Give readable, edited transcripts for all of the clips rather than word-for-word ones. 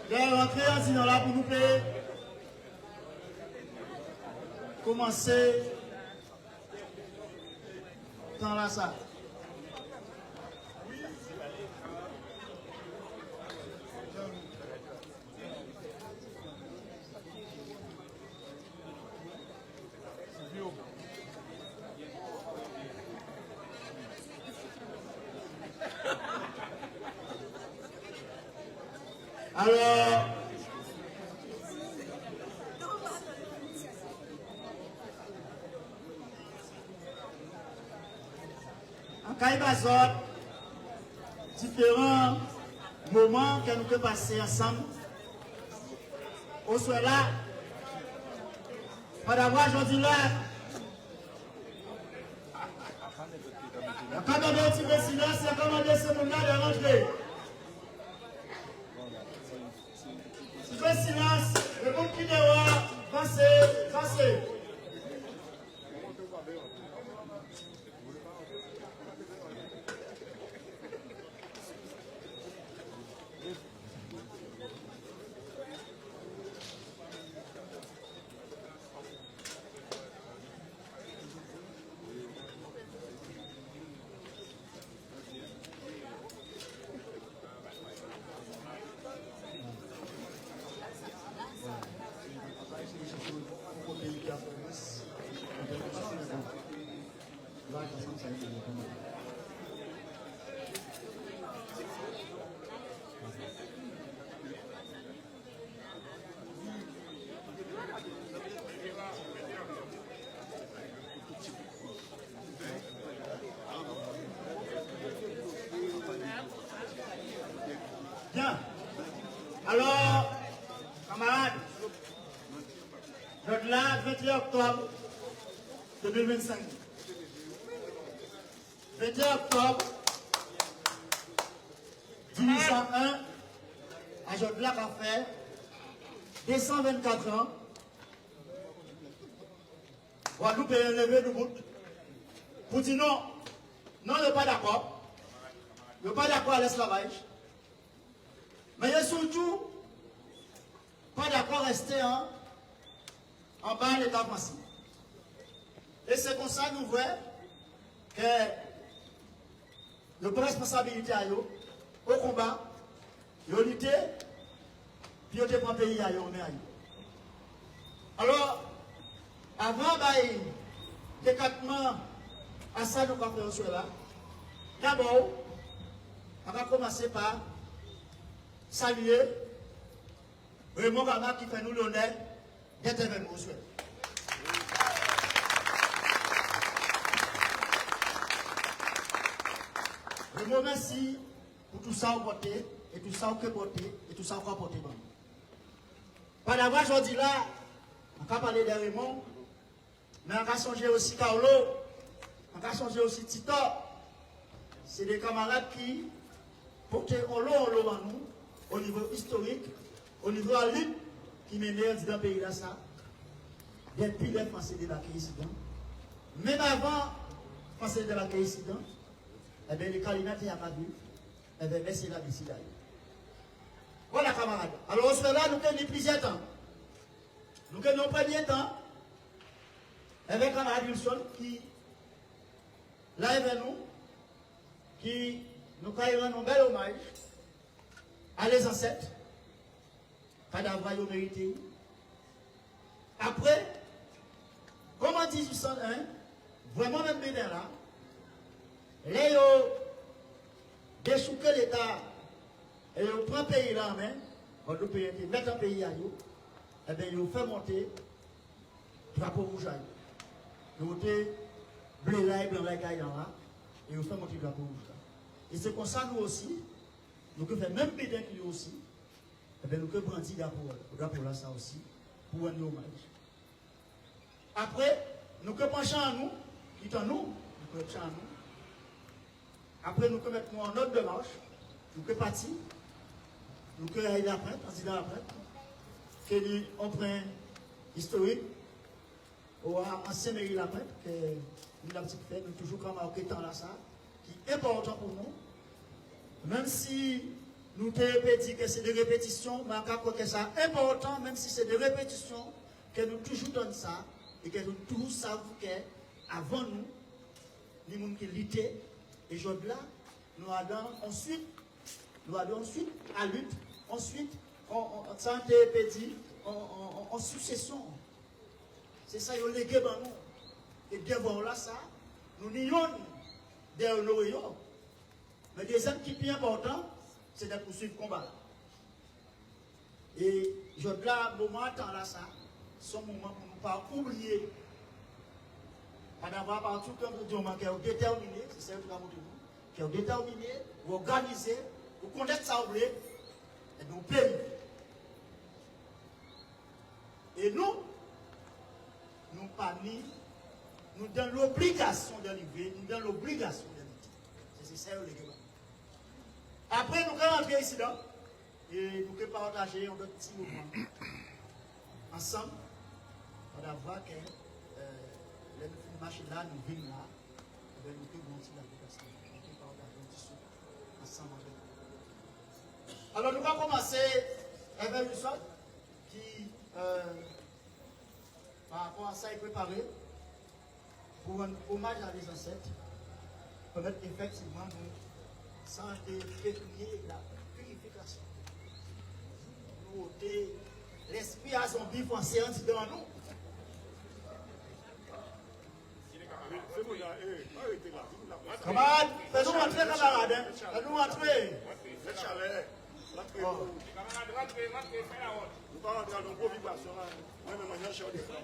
Les rentrées en disant là pour nous plaît. Commencer dans la salle. Alors, en Caïbazot, différents moments que nous pouvons passer ensemble, au soir là, pas d'avoir aujourd'hui là, quand on a un petit peu de silence, c'est comme on dit ce moment de rentrer. Si je silence, le monde qui dehors, passez. Bien. Alors, camarades, notre là, 21 octobre 2025. 21 octobre 1801, à Jodla a fait 224 ans. Guadeloupe est levé de bout. Pour dire non, non, il n'est pas d'accord. Il n'est pas d'accord à l'esclavage. Mais il est surtout pas d'accord à rester en bas de l'État français. Et c'est comme ça que nous voyons que nous prenons responsabilité à eux, au combat, ils ont lutté, puis ils ont pris le pays à eux. Alors, avant le décattement à ça, nous avons fait là. D'abord, on va commencer par saluer Raymond Gama qui fait nous l'honneur d'être avec nous. Raymond, merci pour tout ça au porté, et tout ça au que porté, et tout ça au quoi porté. Par d'avoir aujourd'hui là, on va parler de Raymond, mais on va songer aussi Carlo, on va songer aussi Tito. C'est des camarades qui portaient en l'eau en nous, au niveau historique, au niveau de la lutte qui menait dans le pays là, ça, depuis les Français débarqués ici. Même avant les Français débarqués ici, eh bien, les Kalina qui a pas vu, eh bien, merci la décision. Voilà, camarades. Alors, on là, nous avons plusieurs temps. Nous avons premier temps, avec camarade Wilson qui, là, avec nous, qui nous rend un bel hommage à les ancêtres, pas d'avoir mérité. Après, comme en 1801, vraiment même bien là, les déchouqué l'État et ils prennent le pays là en main, ils mettent un pays à eux, et bien ils font monter le drapeau rouge à eux. Ils montent bleu là et blanc là et ils font monter le drapeau rouge là. Et c'est comme ça nous aussi, nous pouvons faire même bédin que nous aussi, et bien nous pouvons prendre le drapeau là ça aussi, pour rendre hommage. Après, nous pouvons pencher à nous, qui est en nous, nous pouvons pencher à nous. Après, nous pouvons mettre en ordre de marche, nous pouvons partir, nous pouvons aller après, président après, qu'on prend historique, ou ancien mairie après, que nous avons fait, nous toujours comme marqué temps là ça, qui est important pour nous, même si nous te répétons que c'est des répétitions, mais je crois que c'est important, même si c'est des répétitions, que nous toujours donnons ça, et que nous toujours savons qu'avant nous, les gens qui luttaient, et aujourd'hui là, nous allons ensuite à lutte, ensuite, ça a été dit, en succession. C'est ça, ils ont légué dans nous. Et bien voir là, ça, nous nions derrière nos. Mais des hommes qui sont plus importants, c'est de poursuivre le combat. Et je là, moment temps là, ça, c'est un moment pour ne pas oublier, pas d'avoir partout comme nous disons, qui est déterminé, c'est ça que nous avons dit, qui est déterminé, organisé, pour connaître ça, vous voulez, et nous pays. Et nous pas ni, nous dans l'obligation de livrer, nous dans l'obligation de livrer. C'est ça le gars. Après, nous allons rentrer ici, et nous allons partager un petit moment ensemble. On va voir que les machines là, nous venons là, et nous allons monter la vie. Nous allons partager un petit souffle ensemble avec nous. Alors, nous allons commencer avec une sorte qui, par rapport à ça, est préparé pour un hommage à les ancêtres, permettre effectivement nous santé, pécunier la purification. Nous ôter l'esprit à zombie français dans nous. Camarades, fais-nous entrer, camarades. Fais-nous entrer. Nous pas rentrer dans une vibration là. Moi-même, je suis en train de faire.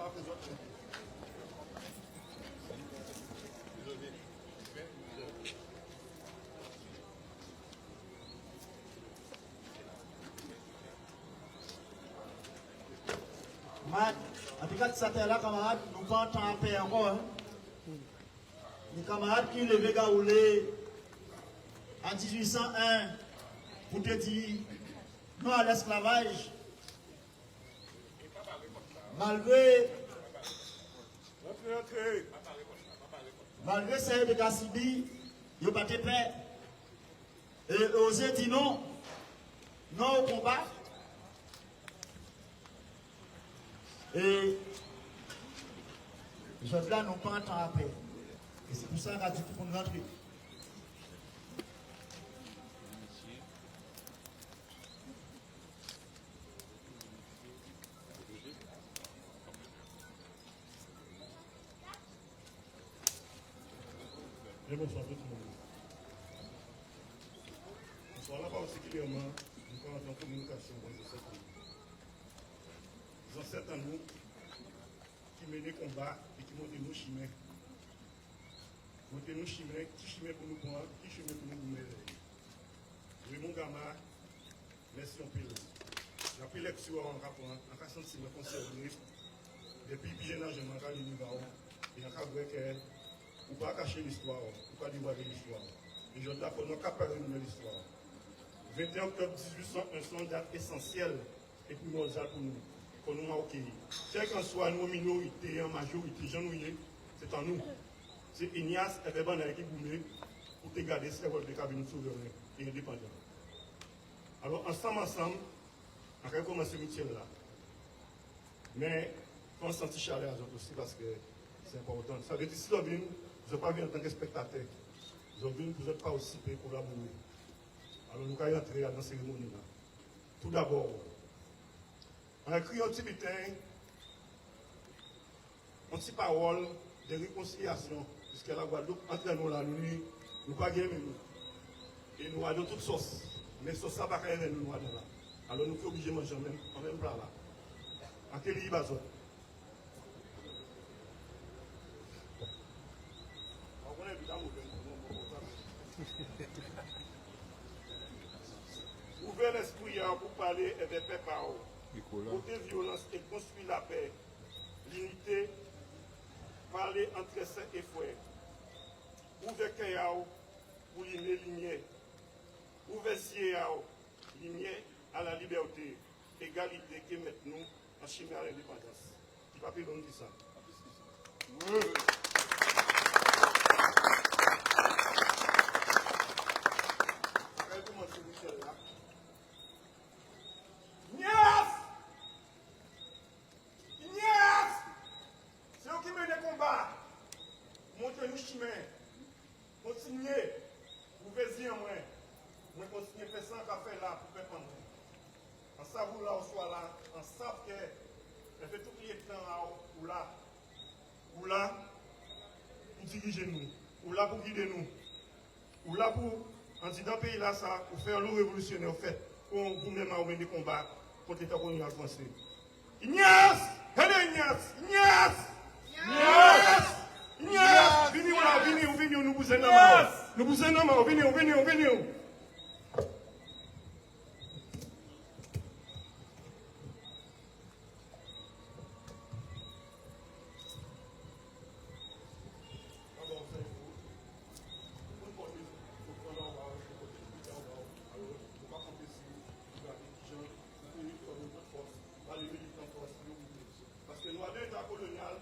En tout cas, ça là, camarades, nous pas en temps à paix encore. Les camarades qui levaient Gaoulé en 1801 pour te dire non à l'esclavage. Malgré ça de Gassibi, il n'y a pas de paix. Et oser dire non, non au combat. Et je là non pas en temps à paix. Et c'est pour ça qu'on a dit qu'il faut rentrer. Bonsoir tout le monde. Bonsoir là particulièrement, nous sommes en communication avec les ancêtres. Les ancêtres à nous qui mènent les combats et qui montent nos chemins. Montent nos chemins, qui chemin pour nous prendre, qui chemin pour nous mener. Raymond Gama, merci en pile. J'ai pris lecture en rapport, en cas de sentiment conservé, depuis que j'ai nagé dans le niveau, et en cas de ou pas cacher l'histoire, ou pas dévoiler l'histoire. Et je dois pour nous capables de l'histoire. 21 octobre 1801, c'est une date essentielle et primordiale pour nous marquer. Quel qu'en soit nous, minorité, en majorité, j'en ai, c'est en nous. C'est Ignace et Bébana qui boumé pour te garder ce rôle de cabinet souverain et indépendant. Alors, ensemble, on va commencer ce métier là. Mais, on se sentit chaleur à autres aussi parce que c'est important. Ça veut dire, si vous ne pas venir en tant que spectateur. Vous n'êtes pas aussi payé pour collaborer. Alors nous allons entrer dans la cérémonie. Tout d'abord, on a écrit un petit bulletin, une petite parole de réconciliation, puisque la Guadeloupe, entre nous là, nous pas gagner nous. Et nous avons toutes sauces. Mais sauce ça va pas nous là. Alors nous sommes obligés de manger en même plat là. En quel livre bazot? Ouvrez l'esprit pour parler et de paix par eux. Côté violence et construire la paix. L'unité, parler entre saints et frères. Ouvrez Kayao pour limer lumière. Ouvrez Sieyao, lumière à la liberté. Égalité qui met nous en chimère à l'indépendance. Il va plus dire ça. là pour faire prendre. En savant là, on soit là, en savant que elle fait tout le temps ou là, pour diriger nous, ou là pour guider nous, ou là pour, en disant dans le pays là, ça, pour faire le révolutionnaire, fait, pour nous-mêmes mener des combats contre l'État colonial français. Ignace! Allez, Ignace! Ignace! Ignace! Ignace! Venez là, venez, nous vous aimons. Nous vous aimons, venez. Parce que nous avons l'État colonial,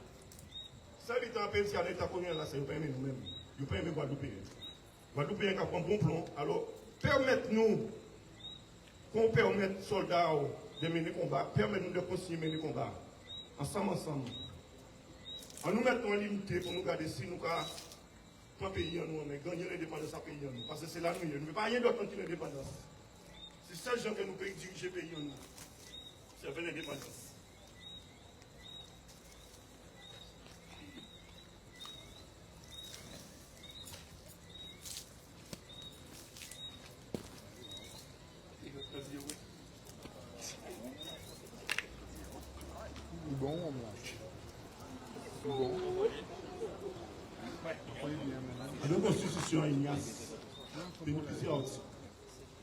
ça veut dire que l'État colonial, c'est pas nous-mêmes. Nous ne pouvons pas Guadeloupéens. Guadeloupéens qui prend un bon plan. Alors, permettez-nous qu'on permette aux soldats de mener le combat, permettez-nous de continuer à mener le combat. Ensemble. En nous mettant en limité pour nous garder si nous avons un pays en nous, mais gagner l'indépendance à pays en nous. Parce que c'est là nous, nous ne pouvons pas rien d'autre que l'indépendance. C'est ça les gens que nous pouvons diriger le pays en nous. C'est l'indépendance. Bon, on lâche. Bon. La Constitution Ignace bénéficie aussi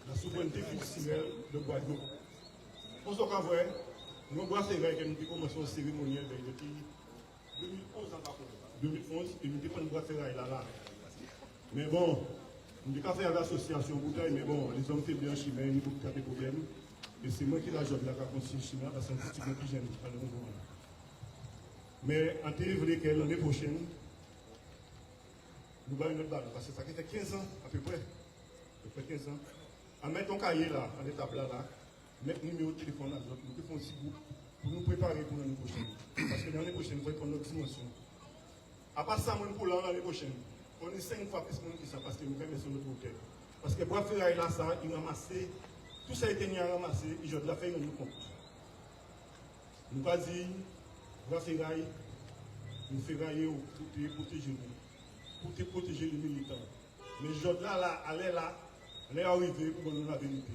la souveraineté culturelle de Guadeloupe. On se voit, nous avons fait que nous avons commencé une cérémonie depuis 2011 et nous avons fait là. Mais bon, nous avons fait l'association Bouteille, mais bon, les hommes faibles en chimère, ils ont des problèmes. Et c'est moi qui l'ai joué de la Constitution chimère parce que c'est un petit peu plus jeune à le moment. Mais en théorie, l'année prochaine, nous allons notre balle, parce que ça fait 15 ans à peu près. 15 ans. En mettant ton cahier là, en étape là, mettre le numéro de téléphone là, nous faisons un petit groupe pour nous préparer pour l'année prochaine. Parce que l'année prochaine, nous allons prendre notre dimension. À part ça, pour l'année prochaine, on est 5 fois plus que ça parce que nous faisons sur notre hôtel. Parce que pour faire là, ça, il ramasse, tout ça a été mis à ramasser, et je dois faire une compte. Nous pas dire, nous ferrailler, nous ferrailler pour te protéger nous, pour te protéger les militants. Mais je dois aller là, aller arriver pour nous la vérité.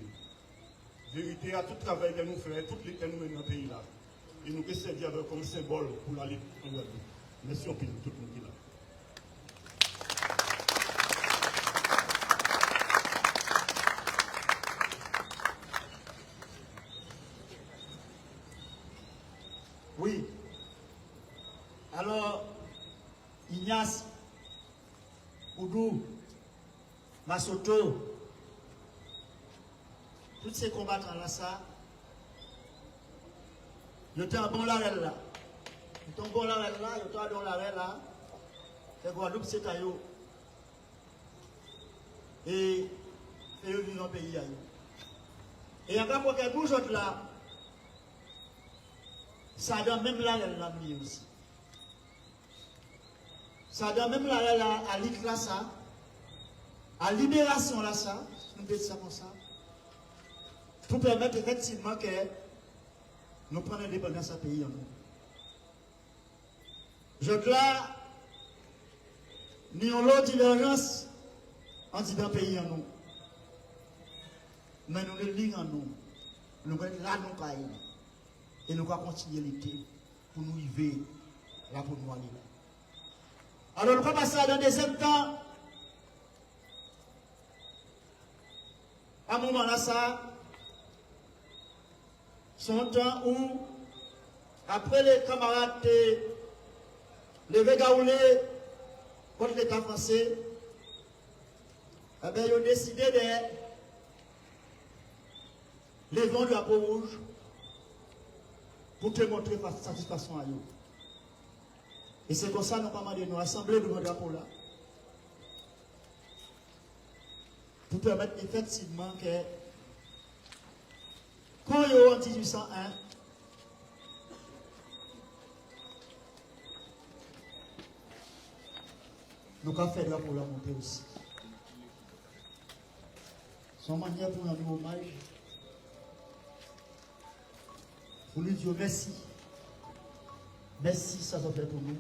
Vérité à tout le travail que nous faisons, toutes les que nous menons dans le pays là. Et nous pouvons servir comme symbole pour l'aller en Guadeloupe. Merci en pile, tout le monde qui est là. Oui. Alors, Ignace, Oudou, Masoto, tous ces combattants là, ça, ils étaient en bon l'arrêt là. Ils étaient en bon l'arrêt là, ils étaient en bon l'arrêt là. C'est Guadeloupe, c'est à eux. Et eux vivent dans le pays. Et encore que nous autres là, ça donne même l'arrêt là aussi. Ça donne même l'arrêt là à l'IC là ça, à Libération là ça, nous faisons ça comme ça. Pour permettre effectivement que nous prenions l'indépendance à pays en nous. Je dois, ni on l'autre divergence en disant pays en nous. Mais nous le lions en nous. Nous sommes là, nous caillons. Et nous allons continuer l'été pour nous vivre là pour nous aller là. Alors nous allons passer dans le deuxième temps. À un moment là, ça. Son temps où, après les camarades levé gaoulé contre l'État français, eh bien, ils ont décidé de lever le drapeau rouge pour te montrer satisfaction à eux. Et c'est comme ça que nous avons demandé de nous rassembler devant le drapeau là. Pour permettre effectivement que quand il y a en 1801, nous avons fait là pour la montrer aussi. Son manière pour rendre hommage pour lui dire merci. Merci, ça a fait pour nous.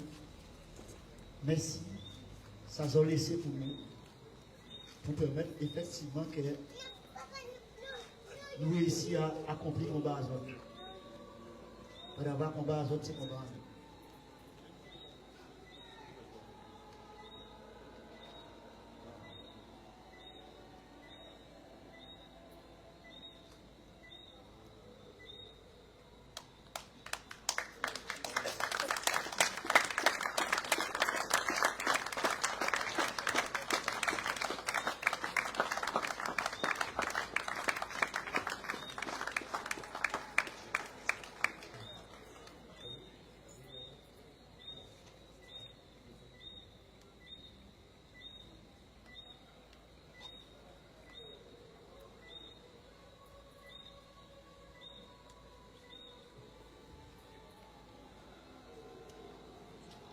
Merci, ça a laissé pour nous. Pour permettre effectivement que nous réussissions à accomplir le combat à Zot. Pour avoir un combat à Zot, c'est combat.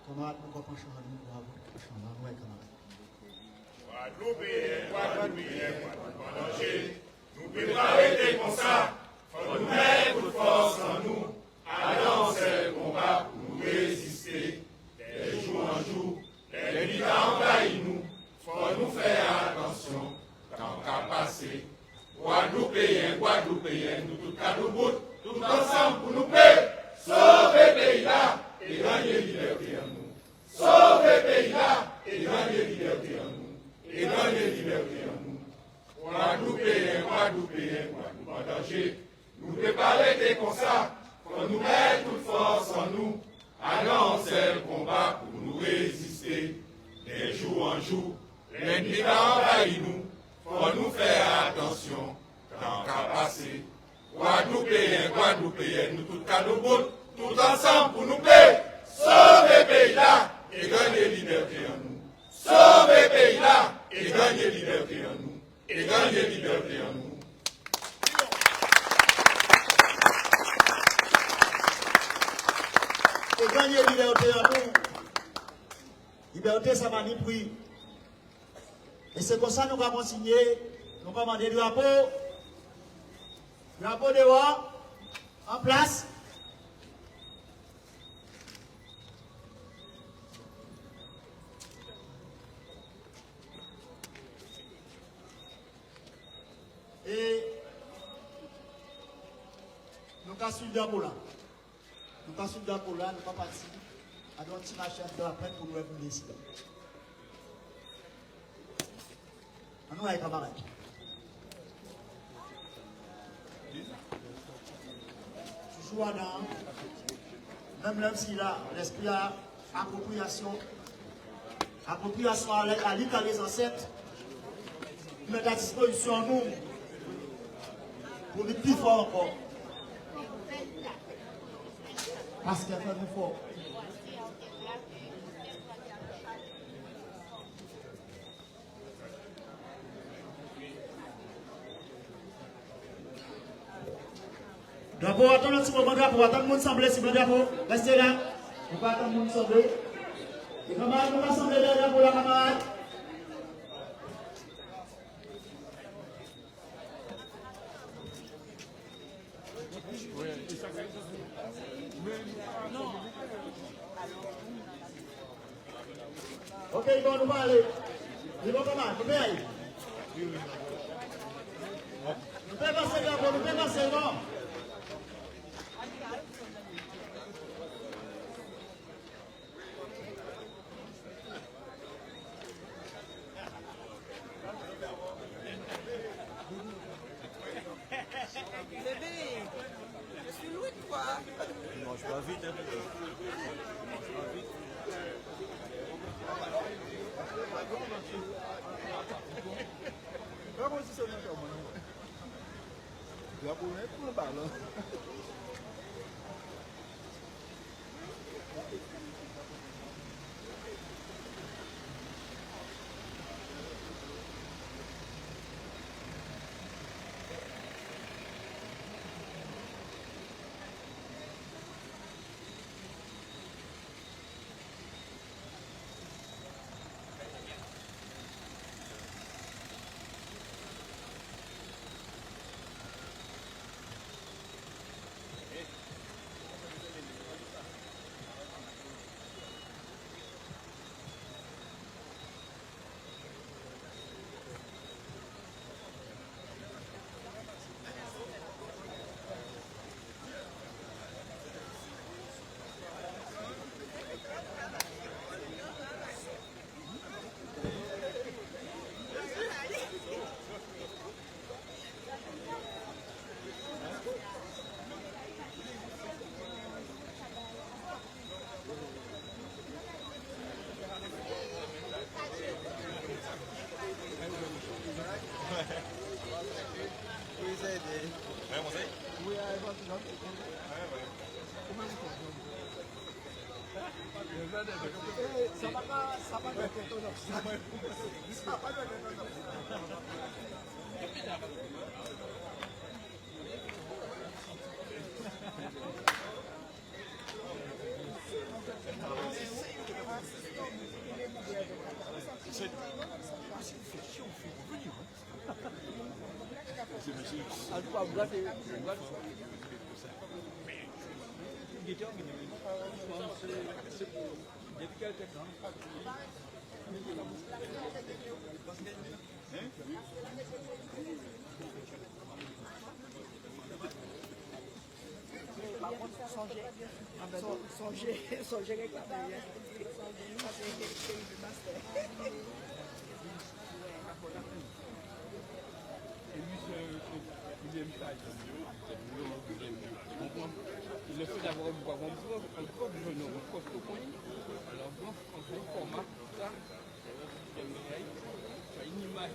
Camarade, nous comprenons nous pour avoir camarade. Nous préparer des comme ça, faut nous mettre toute force en nous, allons c'est le combat pour nous résister. De jour en jour, les militants envahissent nous, faut nous faire attention, tant qu'à passer. Guadeloupéens, nous tout à nous bout, tout ensemble pour nous payer, sauver le pays là et gagner liberté en nous. Sauver le pays là et gagner liberté en nous. Et gagner liberté en nous. Guadeloupéens, en danger. Nous préparer des comme ça, pour nous mettre toute force en nous. Allons c'est le combat pour nous résister. De jour en jour, les militants envahissent nous. Faut nous faire attention, tant qu'à passer. Guadeloupéens, nous tout à nous bout, tout ensemble pour nous payer. Sauver le pays là et gagner liberté en nous. Sauver le pays là et gagner liberté en nous. Et gagner liberté en nous. Et gagner liberté en nous. Liberté, ça m'a dit prix. Et c'est comme ça que nous allons signer, nous allons demander le drapeau. Drapeau dehors, en place. Et nous allons suivre le drapeau là. Nous allons suivre le drapeau là, nous allons partir à notre petit machin de la peine pour nous répondre ici. Nous allons camarades. Toujours dans, même si là, l'esprit a appropriation à l'île des ancêtres, mettre à disposition nous pour le plus fort encore. Parce qu'elle fait nous fort. Drapeau, attendez un petit moment, drapeau, attendez le monde sembler, si le drapeau, restez là. On va attendre le monde sembler. Les camarades, on va sembler là, drapeau, la camarade. Ok, bon, nous va aller. Ils vont comment? Vous pouvez aller. Nous pouvons passer, drapeau, nous pouvons passer, bon. Songez avec la derrière. Ça c'est du master. Le fait d'avoir un prof, je ne reproche pas. Alors, bon, quand on format ça, c'est une image.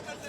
Thank you.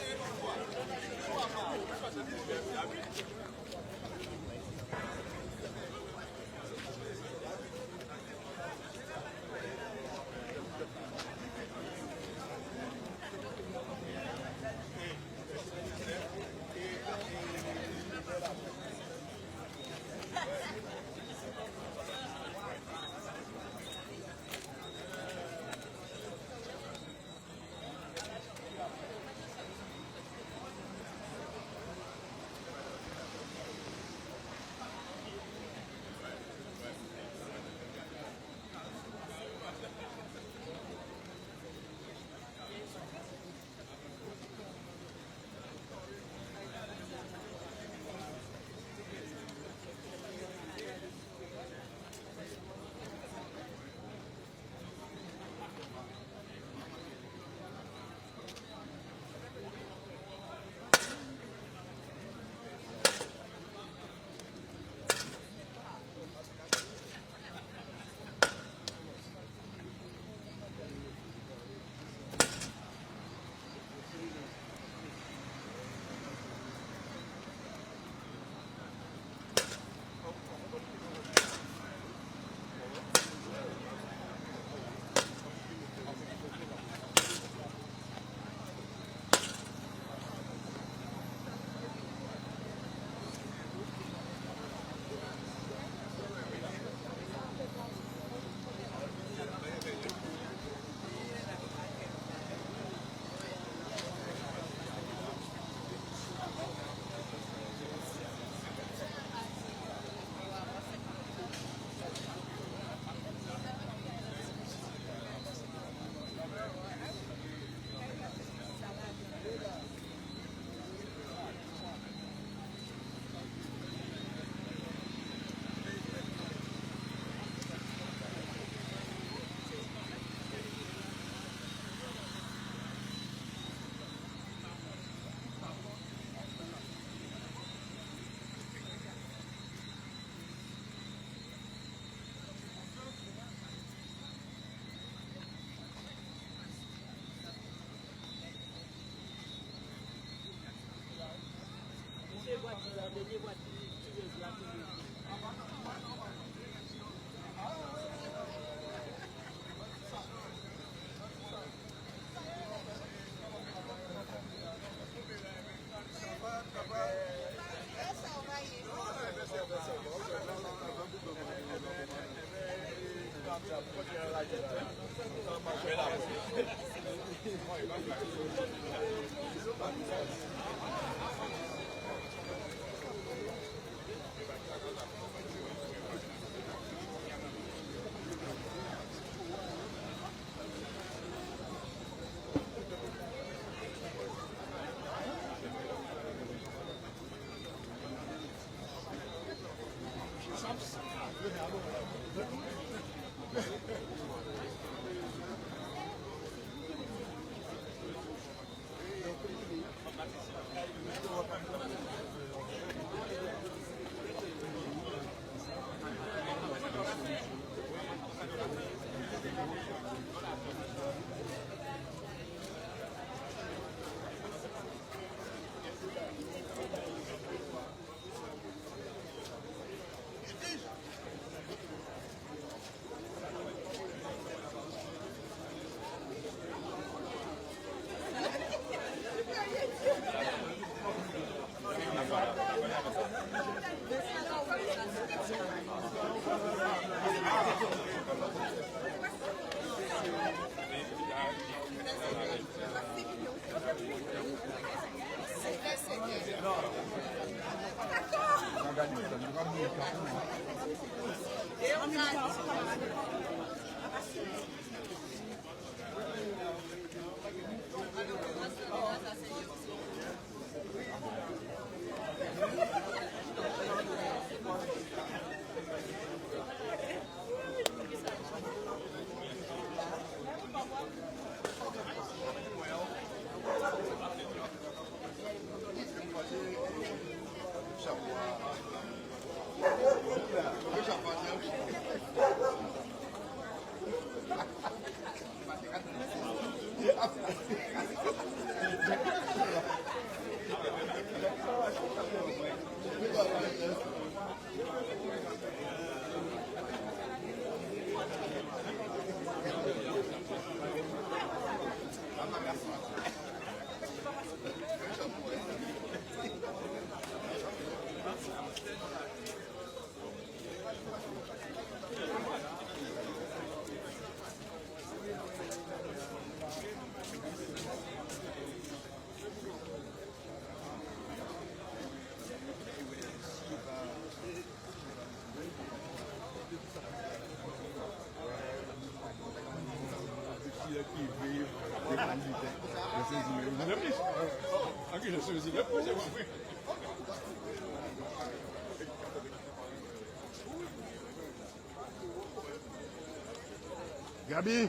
Gabi.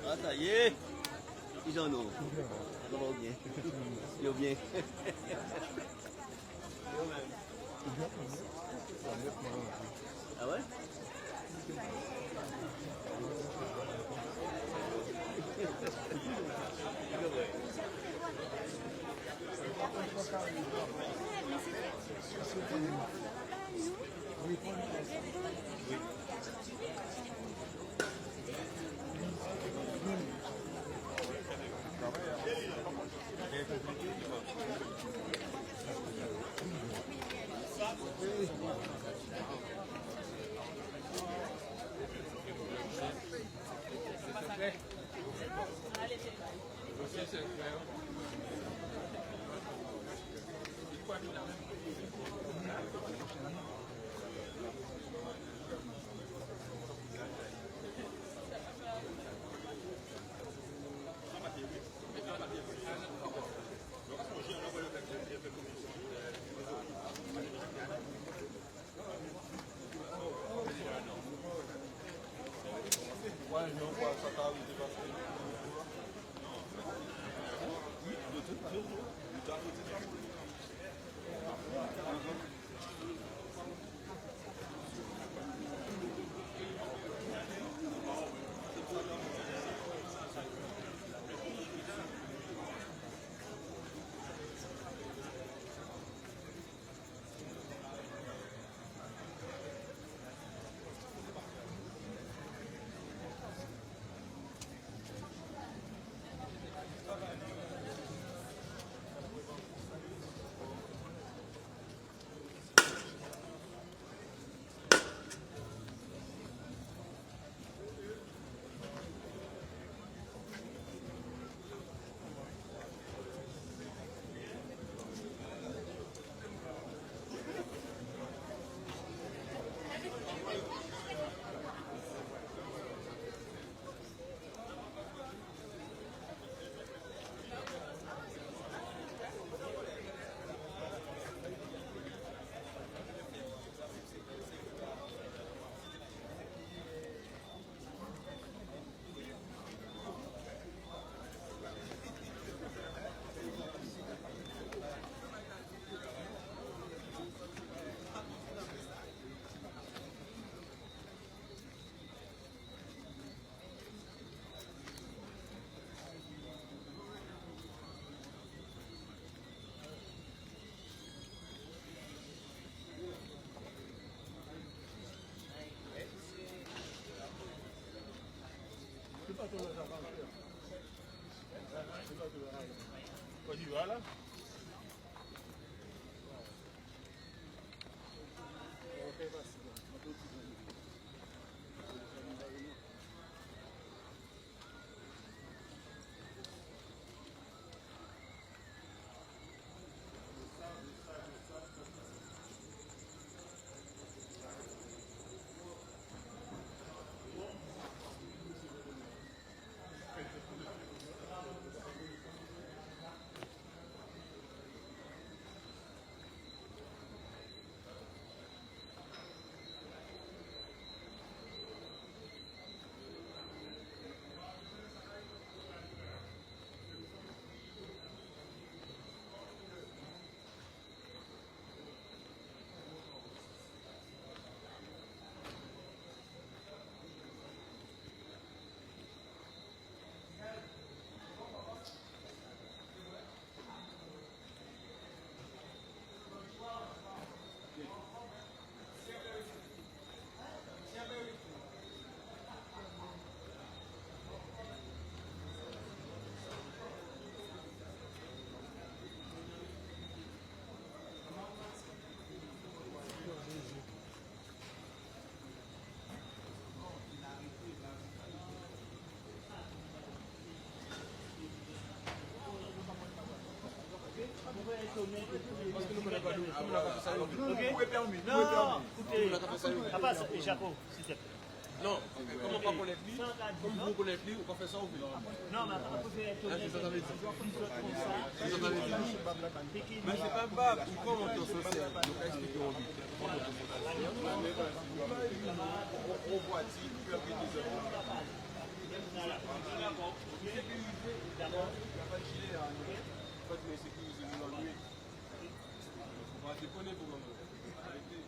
Ah, ça y est. Ils en ont. Ça va bien. Yo bien. Ah ouais? Voilà. Non, comment pas connaître lui? Comme vous connaissez lui, on va faire ça au final. Non, mais on peut faire mais c'est pas grave, il faut monter au social. Donc expliquer au but. On voit si tu peux des d'abord, il n'y a pas de gilet à pas de sécuriser dans lui. On va déconner pour nous. Arrêtez.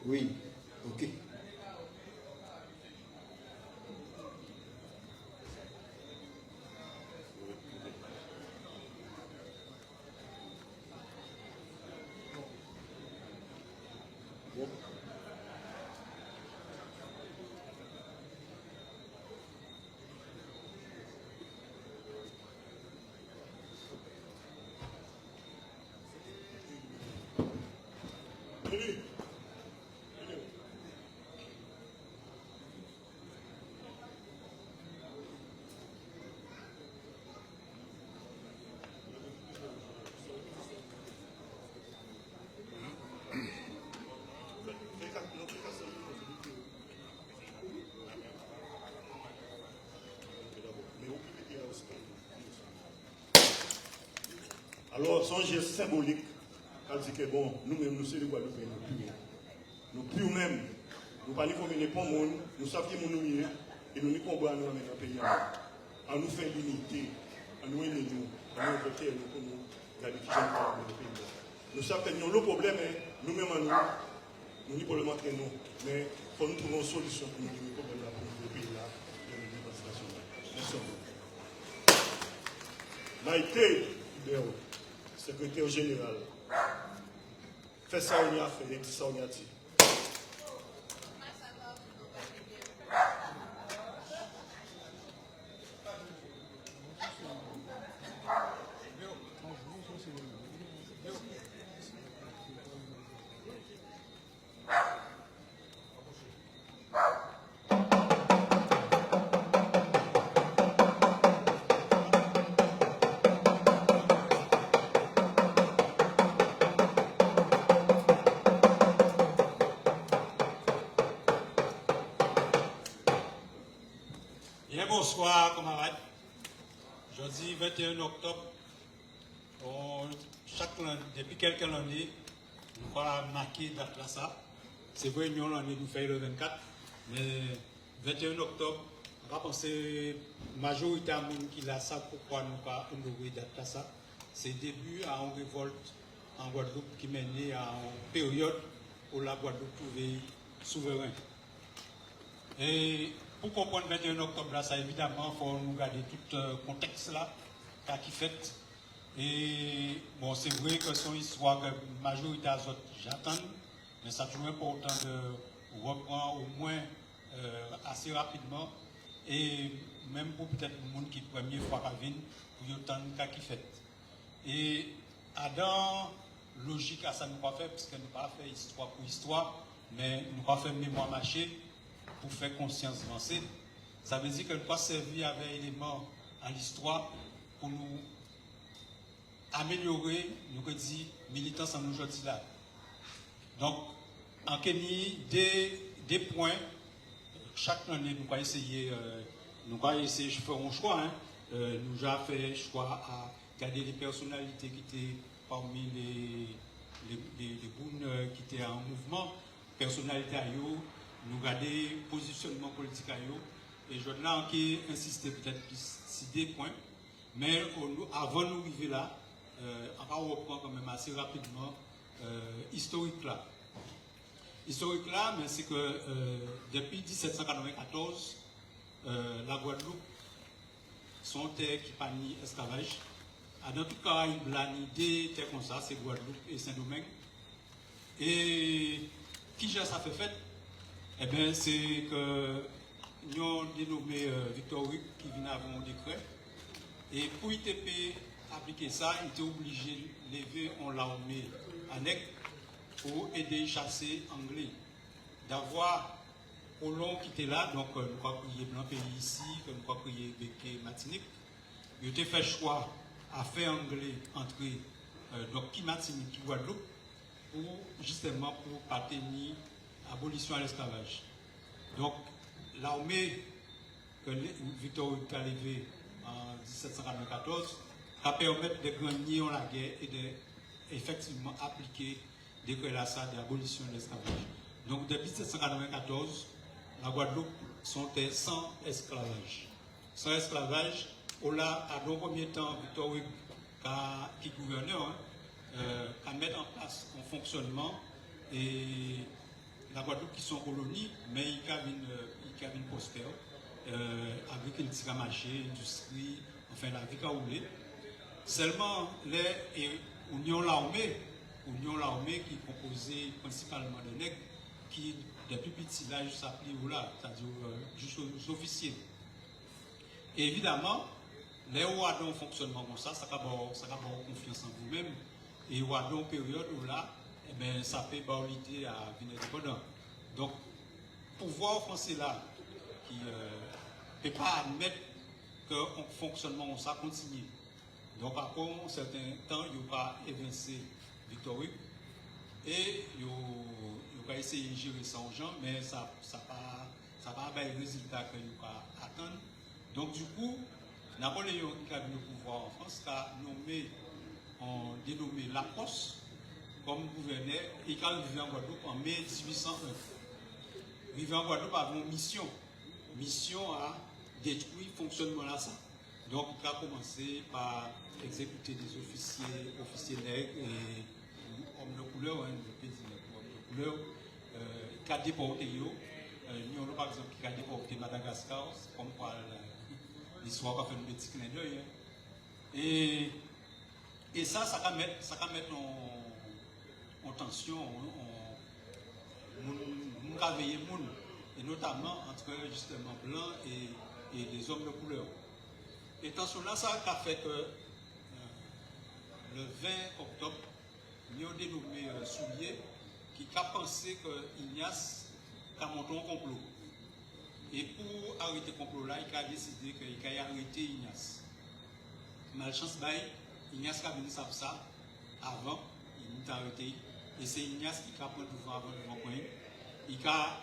Oui, ok. Allez, allez. Alors, son geste symbolique, elle dit que bon, nous-mêmes, nous sommes les Guadeloupéens, nous plus même, nous ne parlons pas de pour monde, nous savons que nous sommes et nous ne combattons pas dans le pays. On nous fait l'unité, on nous élève, on nous voter pour nous garder qui j'aime dans le pays. Nous savons que nous, le problème est, nous-mêmes, nous n'y pouvons pas nous, mais il faut nous trouver une solution pour nous régler le problème là, pour le pays là, de l'éducation nationale. Merci. Maïté Ibero, secrétaire général, fait ça on y a fait, ça on y a dit. Bonsoir, camarades. Jeudi 21 octobre, depuis quelques années, nous avons marqué date là ça. C'est vrai, nous nous fait le 24, mais 21 octobre, on va penser majorité à monde qui l'a ça, pourquoi nous avons honoré date là ça. C'est le début à une révolte en Guadeloupe qui menait à une période où la Guadeloupe trouvait souverain. Et pour comprendre le 21 octobre, là, ça évidemment, il faut nous garder tout le contexte là, qui fait. Et bon, c'est vrai que son histoire, la majorité des autres, j'attends, mais ça toujours important de reprendre au moins assez rapidement. Et même pour peut-être le monde qui est la première fois qui vient, pour autant de qui fait. Et dans logique à ça, nous pas fait, parce que nous pas fait histoire pour histoire, mais nous pas fait mémoire mâchée pour faire conscience avancée. Ça veut dire que nous pas servir avec éléments à l'histoire pour nous améliorer, nous dit, militants en aujourd'hui là. Donc, en Kenya, des points, chaque année, nous allons essayer, de faire un choix. Hein. Nous avons fait le choix à garder les personnalités qui étaient parmi les bounes qui étaient en mouvement, personnalités à eux, nous garder le positionnement politique à eux. Et je vais insister peut-être sur des points. Mais avant de nous arriver là, on va reprendre quand même assez rapidement historique là. Historique là, mais c'est que depuis 1794, la Guadeloupe, son terre qui pas ni esclavage. Dans tout cas, il y a une idée comme ça, c'est Guadeloupe et Saint-Domingue. Et qui j'ai ça fait? Eh bien, c'est que nous avons dénommé Victor Hugo qui vient avant un décret. Et pour ITP appliquer ça, il était obligé de lever en l'armée annexe pour aider à chasser anglais. D'avoir colons qui étaient là, donc nous avons prié blanc pays ici, nous avons prié Béquet Martinique. Il était fait choix à faire anglais entrer donc qui Martinique, qui Guadeloupe, pour justement pour partenir abolition à l'esclavage. Donc l'armée que Victor Hugo a levée en 1794 a permis de gagner la guerre et d'effectivement appliquer des décret d'abolition de l'esclavage. Donc depuis 1794, la Guadeloupe sont sans esclavage. Sans esclavage, on a à dans premier temps Victor Hugo qui gouverneur à mettre en place un fonctionnement et la Guadeloupe qui sont colonies, mais il y a une postère, agriculture à marché, industrie, enfin la vie à rouler. Seulement, l'Union l'armée qui est composée principalement de nègres qui, depuis petit là, juste appelé ou là, c'est-à-dire juste aux officiers. Et évidemment, les rois ont un fonctionnement comme ça va avoir confiance en vous-même. Et rois ont une période où là, eh bien, ça peut pas l'idée à venir indépendant. Donc, pouvoir français là, qui ne peut pas admettre qu'un fonctionnement comme ça continue. Donc, après un certain temps, il n'y a pas évincé Victor Hugo et il va essayer de gérer ça aux gens, mais ça va avoir les résultats qu'il va attendre. Donc, du coup, Napoléon qui a eu le pouvoir en France a nommé ont dénommé Lacoste comme gouverneur et qui arrivé en Guadeloupe en mai 1801. Arrivé en Guadeloupe avait une mission à détruire le fonctionnement là ça. Donc il a commencé par exécuter des officiers nègres et hommes de couleur, hein, je peux dire hommes de couleur, qui a déporté eux. Nous avons par exemple qui a déporté Madagascar, comme quoi l'histoire va faire un petit clin d'œil. Hein. Et ça va mettre en tension, on va veiller et notamment entre justement blancs et les hommes de couleur. Et tension là, ça a fait que le 20 octobre, nous avons dénommé Soulier qui a pensé que Ignace a monté un complot. Et pour arrêter le complot là, il a décidé qu'il allait arrêter Ignace. Malchance, Ignace a venu ça avant, il a arrêté. Et c'est Ignace qui a pris le pouvoir avant le point. Il a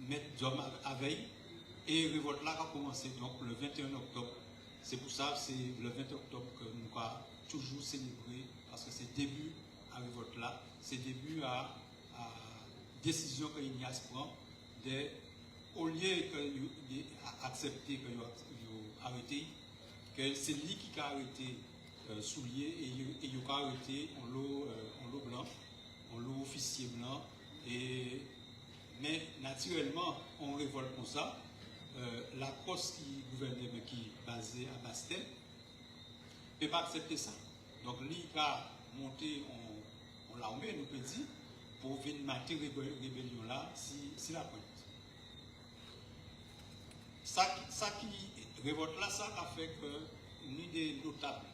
mis l'homme à veille. Et la révolte là a commencé donc le 21 octobre. C'est pour ça c'est le 20 octobre que nous avons toujours célébré, parce que c'est début à la révolte là, c'est début à décision que Ignace prend, au lieu d'accepter qu'il a arrêté, que c'est lui qui a arrêté Soulier et il a arrêté en lot blanc, en lot officier blanc. Mais naturellement, on révolte comme ça. La poste qui gouvernait, mais qui est basée à Bastel, ne peut pas accepter ça. Donc, lui a monté en l'armée, nous peut dire, pour venir mater la rébellion là, si la pointe. Ça qui révolte là, ça a fait que nous des notables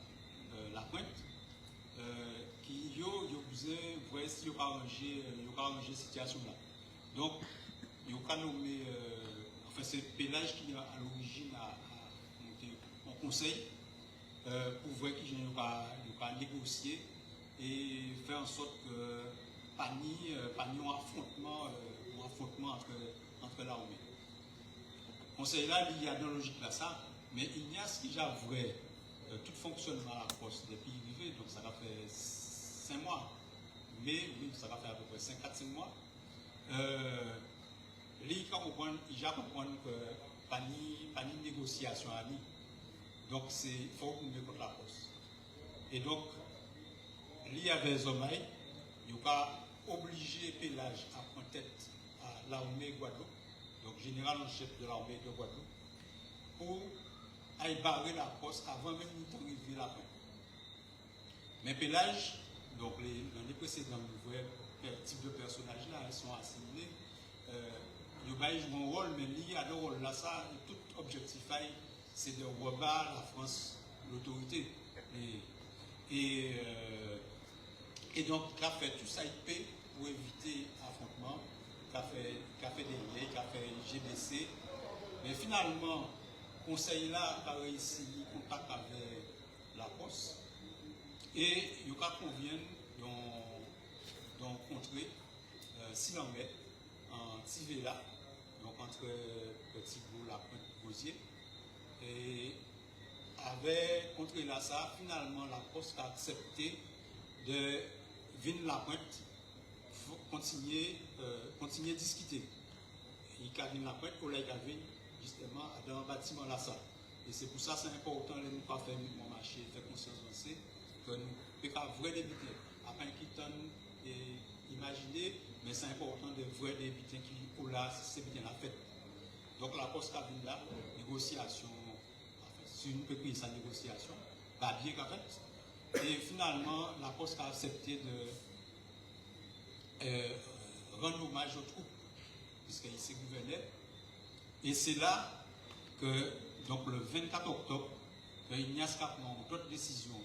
la pointe qui ont besoin de voir si ils ont arrangé la situation là. Donc, ils ont nommé. Enfin, c'est Pélage qui à l'origine a monté en conseil pour voir qu'il n'y a pas négocier et faire en sorte que pas ni un affrontement entre l'armée. Le conseil là, il y a dans la logique là ça, mais Ignace qui j'avouerais tout fonctionnement à la poste des pays privés, donc ça va faire 5 mois, mais oui, ça va faire à peu près 4-5 mois. Il a compris que pas de négociation à lui. Donc, il faut qu'on mette contre la poste. Et donc, il y avait des hommes, il a obligé Pélage à prendre tête à l'armée Guadeloupe, donc général en chef de l'armée de Guadeloupe, pour aller barrer la poste avant même d'arriver la fin. Mais Pélage, donc dans les précédents types de personnages là, ils sont assimilés. Il va jouer un rôle, mais il y a un rôle là, ça, tout objectif, c'est de rebattre la France, l'autorité. Et donc, il a fait tout ça pour éviter l'affrontement, il a fait des liens, il a fait GBC. Mais finalement, le conseil là a réussi contact avec la poste. Et il a convient d'encontrer Silanguet en Tivela, donc entre Petit Bourg, la Pointe Gosier. Et avec contre là ça, finalement la poste a accepté de venir la Pointe pour continuer à discuter. Il a venu la Pointe pour aller justement dans un bâtiment là ça. Et c'est pour ça que c'est important de ne pas faire mon marché, faire conscience avancée, que nous ne pouvons pas vraiment débuter. Après qu'il et imaginer, mais c'est important de voir des butins qui ont là, c'est bien la fête. Donc la poste a venu là, négociation, si nous peut payer sa négociation, va bien qu'en fait. Et finalement, la poste a accepté de rendre hommage aux troupes, puisqu'il s'est gouverné. Et c'est là que, donc le 24 octobre, Ignace a pris d'autres décisions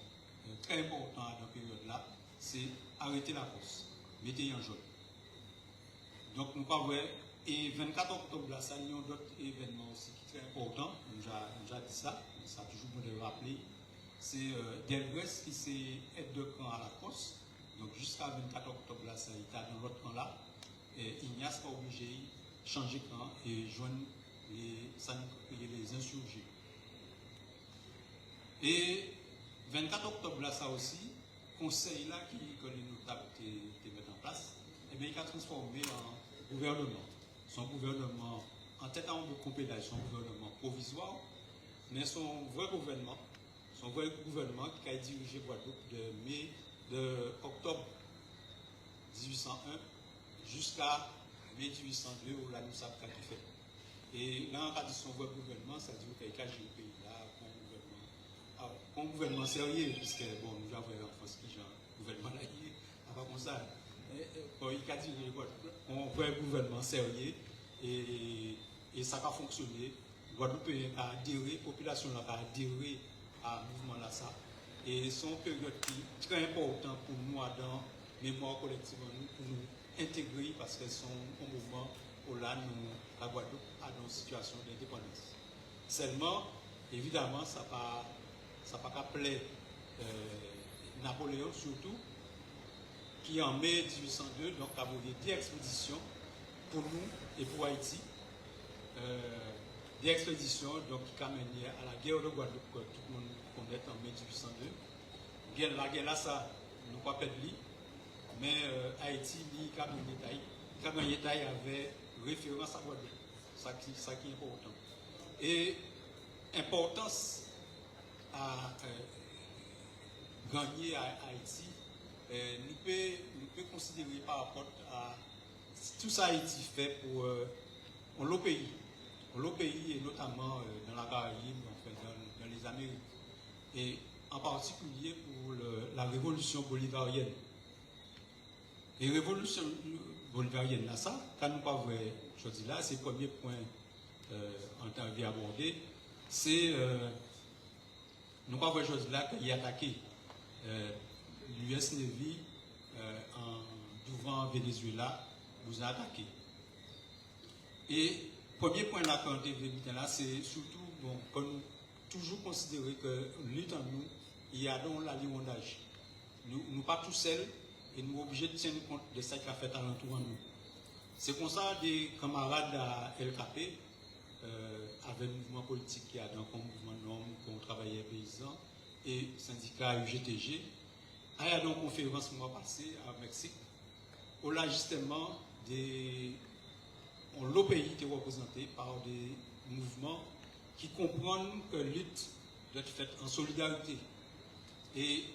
très importantes dans cette période-là, c'est arrêter la poste, mettez en jaune. Donc nous pas vrai. Et 24 octobre, là, ça y a d'autres événements aussi qui sont très importants. Nous avons dit ça, ça a toujours bon de le rappeler. C'est Delgrès qui s'est aide de camp à la poste. Donc jusqu'à 24 octobre, là, ça a été dans l'autre camp là. Et Ignace a obligé de changer de camp et joindre les insurgés. Et 24 octobre là, ça aussi, conseil là qui connaît notable qui met en place, et bien il a transformé en gouvernement. Son gouvernement, en tête en compétence, son gouvernement provisoire, mais son vrai gouvernement qui a dirigé Guadeloupe de octobre 1801 jusqu'à mai 1802 où la nous savons qu'a fait. Et là, on a dit son vrai gouvernement, ça dit qu'il a géré le pays là comme un gouvernement sérieux, puisque bon, nous avons en France qui genre gouvernement là, avant comme ça. Bon, il a dit un vrai gouvernement sérieux et ça a fonctionné. Guadeloupe a adhéré, la population a adhéré à mouvement là ça. Et son période qui est très important pour nous dans mémoire collective pour nous intégrer parce que c'est un mouvement où là nous la Guadeloupe a une situation d'indépendance. Seulement, évidemment, ça n'a pas plaire Napoléon surtout, qui en mai 1802 donc a envoyé 10 expéditions pour nous et pour Haïti. Des expéditions donc, qui ont mené à la guerre de Guadeloupe que tout le monde connaît en mai 1802. La guerre là, ça, nous pas perdu, mais Haïti, Kabangetaï avait référence à Guadeloupe. Ça qui est important. Et importance à gagner à Haïti, nous pouvons considérer par rapport à tout ça Haïti fait pour le pays. Pour le pays et notamment dans la Caraïbe, enfin, dans les Amériques. Et en particulier pour la révolution bolivarienne. Et révolution bolivarienne, là, ça, quand nous parlons de ce là, c'est le premier point en temps abordé, c'est nous parlons de ce là qu'il a attaqué l'US Navy devant Venezuela, vous a attaqué. Et premier point là quand on là, c'est surtout bon, qu'on nous toujours considérer que lutte en nous, il y a donc la liondage. Nous pas tout seuls et nous sommes obligés de tenir compte de ce qui a fait alentour en nous. C'est comme ça des camarades à LKP, avec le mouvement politique qui a dans le mouvement norme, comme travailleurs paysans et syndicat UGTG, il y a donc une conférence le mois passé à Mexique, où là justement le pays était représenté par des mouvements qui comprennent que la lutte doit être faite en solidarité. Et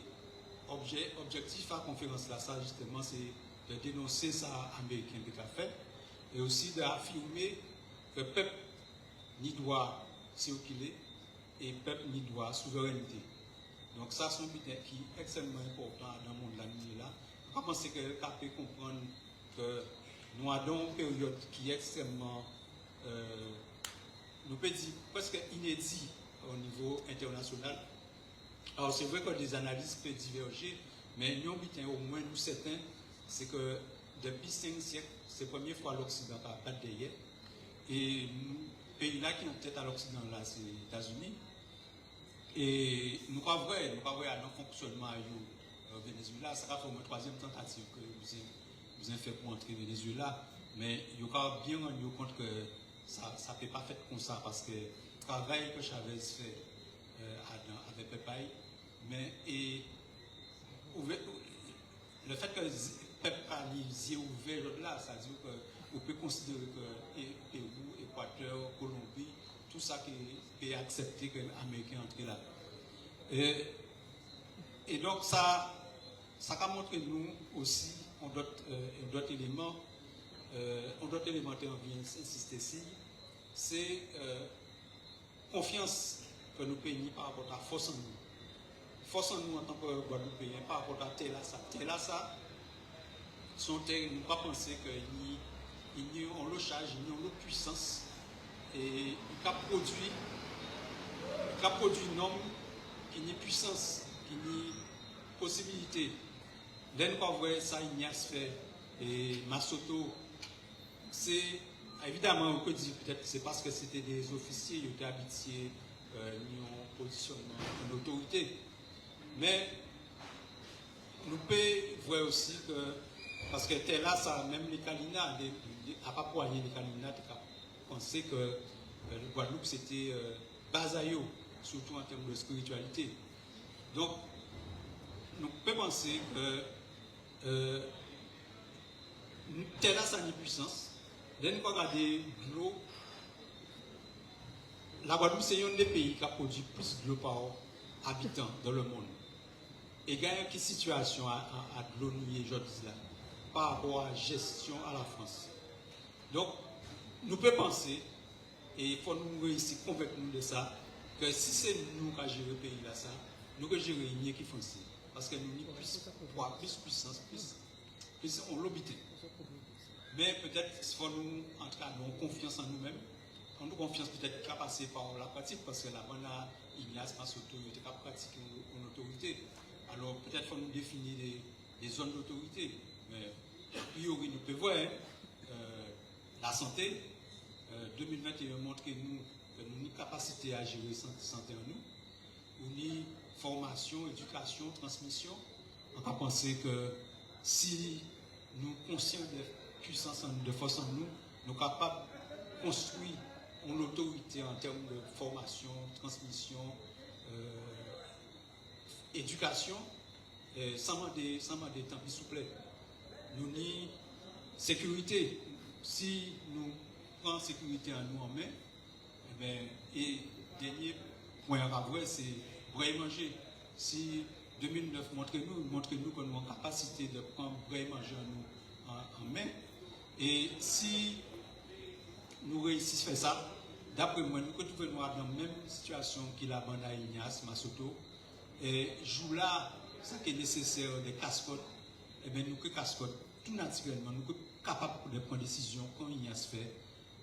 objectif à la conférence là, ça justement, c'est de dénoncer ça américain qui a fait, et aussi d'affirmer que le peuple n'y doit circuler et le peuple n'y doit souveraineté. Donc ça, c'est un but qui est extrêmement important dans le monde de là. Je pense que le CAP comprendre que nous avons une période qui est extrêmement, nous peut dire presque inédit au niveau international. Alors c'est vrai que des analyses peuvent diverger, mais nous avons au moins nous certains, c'est que depuis 5 siècles, c'est la première fois l'Occident a pas derrière. Et le pays là qui est en tête à l'Occident là, c'est les États-Unis. Et nous ne pouvons pas voir dans le fonctionnement au Venezuela. Ça va faire une troisième tentative que vous avez fait pour entrer au Venezuela. Mais il y a bien rendu compte que ça ne peut pas faire comme ça parce que le travail que Chavez fait avec Pepay, mais le fait que le peuple a les yeux ouverts là, ça veut dire qu'on peut considérer que Pérou, Équateur, Colombie, tout ça qui peut accepter que les Américains entrent là. Et donc ça a montré nous aussi d'autres éléments. D'autres éléments qui ont bien insisté ici, c'est confiance que nous payons par rapport à force en nous. Force en nous en tant que Guadeloupéens par rapport à Telasa. Telasa, son terre, nous ne pas penser qu'il y a un charge, il y a une puissance et il a produit une norme qui n'y a puissance, qui n'y a possibilité. Dès nous pas voir ça, il y a fait et Masoto. C'est évidemment, on peut dire peut-être que c'est parce que c'était des officiers, ils étaient habitués en positionnement, en autorité. Mais nous pouvons voir aussi que, parce que là, ça, même les Kalina, à pas poigner les Kalina, penser que le Guadeloupe c'était Basayo, surtout en termes de spiritualité. Donc, nous pouvons penser que telle a sa puissance. Dès nous regarder l'eau, la Guadeloupe, c'est un des pays qui a produit plus de l'eau par habitant dans le monde. Et il y a une situation à de l'eau aujourd'hui là, par rapport à la gestion à la France. Donc, nous pouvons penser, et il faut nous réussir à convaincre nous de ça, que si c'est nous qui gérons le pays là, ça, nous qui gérons mieux qui français. Parce que nous avons plus puissance, plus on l'obité. Mais peut-être qu'il faut nous, en tout cas, nous avons confiance en nous-mêmes. On a confiance peut-être qu'à passer par la pratique, parce que là-bas, Ignace Massoto était qu'à pratiquer une autorité. Alors peut-être qu'il faut nous définir des zones d'autorité. Mais a priori, nous pouvons voir la santé. 2021 montre que nous avons une capacité à gérer la santé en nous. Nous avons formation, éducation, transmission. On peut penser que si nous sommes conscients de puissance, de force en nous, nous sommes capables de construire une autorité en termes de formation, transmission, éducation, sans demander tant pis souple. Nous avons sécurité. Si nous prenons sécurité en nous en main, et dernier point à voir, c'est vrai manger. Si 2009 montre-nous que nous avons la capacité de prendre vrai manger en main. Et si nous réussissons à faire ça, d'après moi, nous retrouvons dans la même situation qu'il a bande à Ignace Massoto. Et jour là, ce qui est nécessaire des cascottes, et bien nous que cascottes, tout naturellement, nous sommes capables de prendre des décisions quand Ignace fait,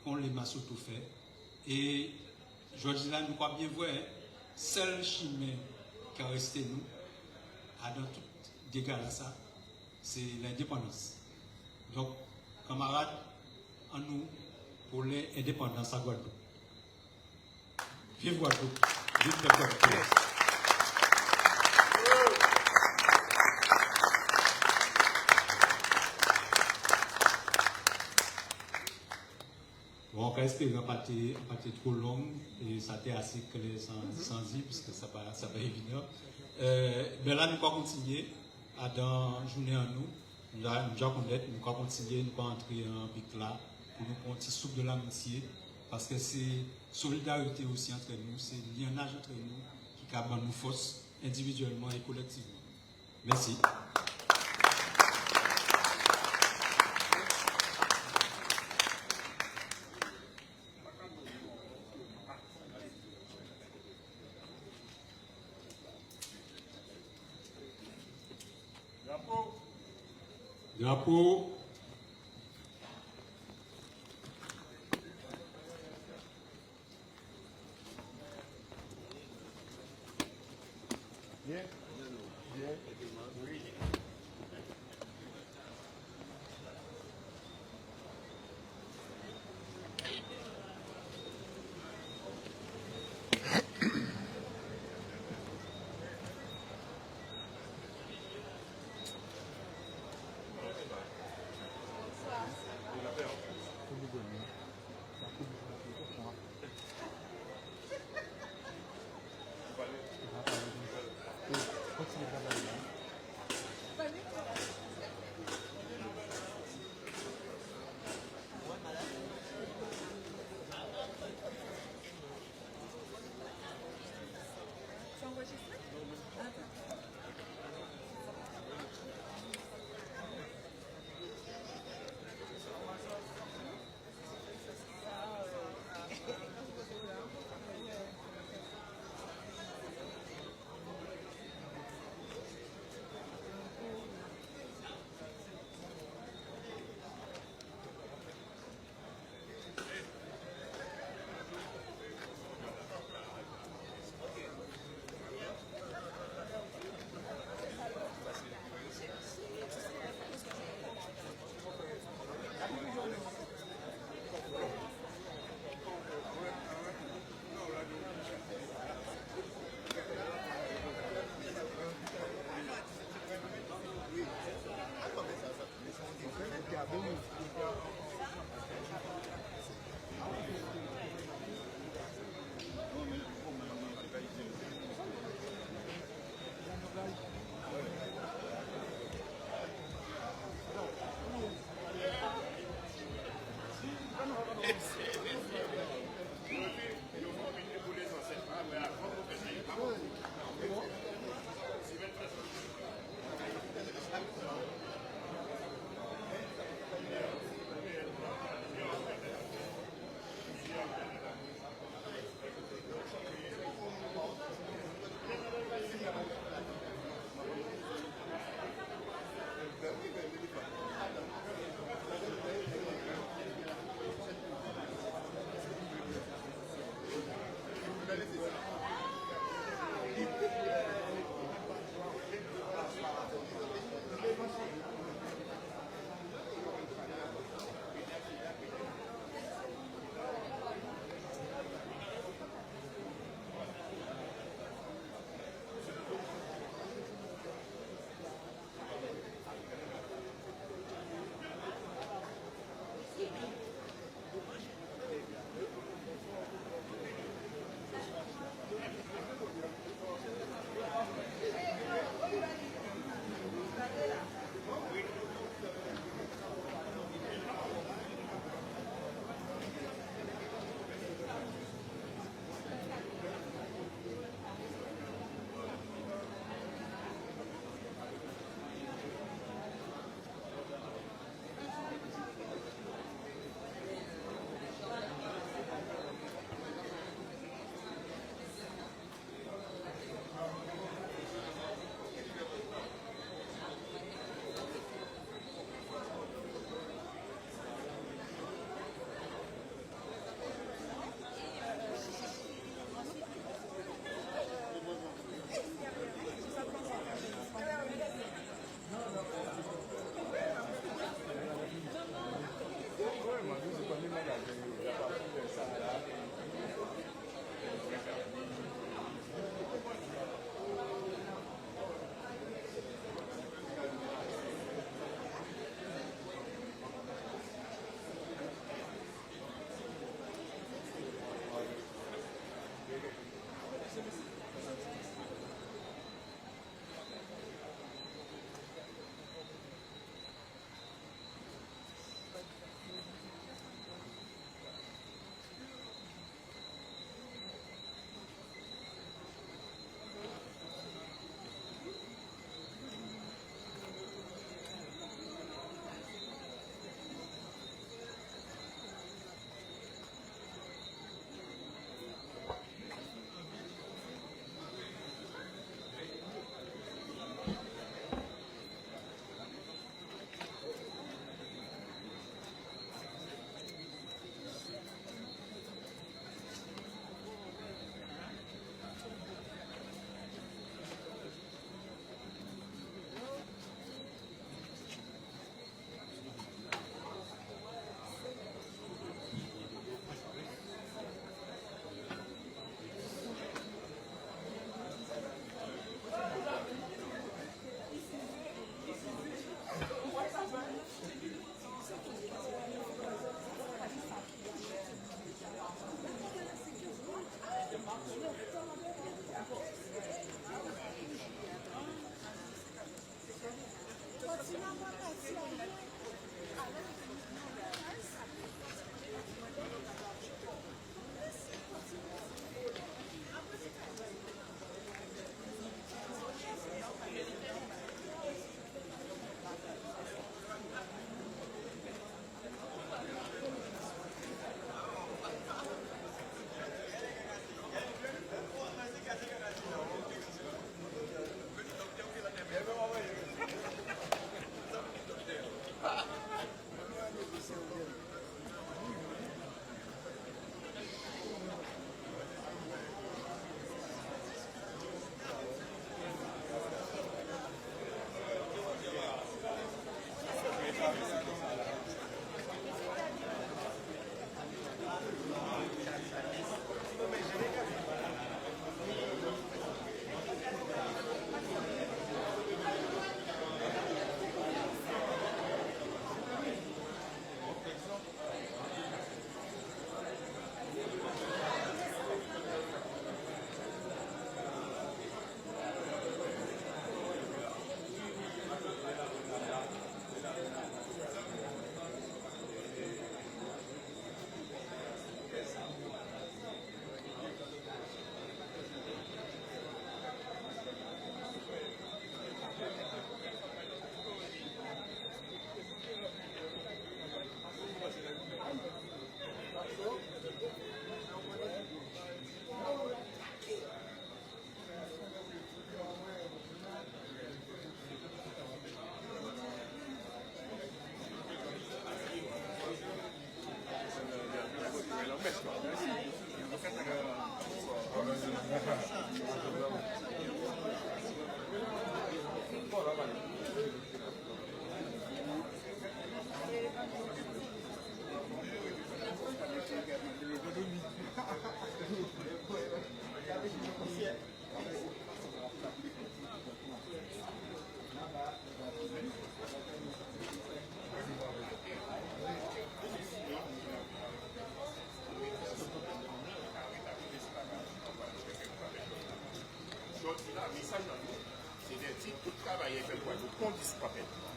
quand les Massoto fait. Et je dis là, nous croyons bien voir, seul chemin qui a resté nous, dans tout dégât là, ça, c'est l'indépendance. Donc, camarades, en nous, pour l'indépendance à Guadeloupe. Vive Guadeloupe, vive le Guadeloupe. Bon, on va espérer pas trop long et ça a été assez clair sans dire, puisque ça va évident. Mais là, nous allons continuer dans la journée en nous. Nous allons continuer, nous allons entrer en pic là pour nous prendre un petit soupe de l'amitié. Parce que c'est solidarité aussi entre nous, c'est lionnage entre nous qui capable nous force individuellement et collectivement. Merci. Drapeau.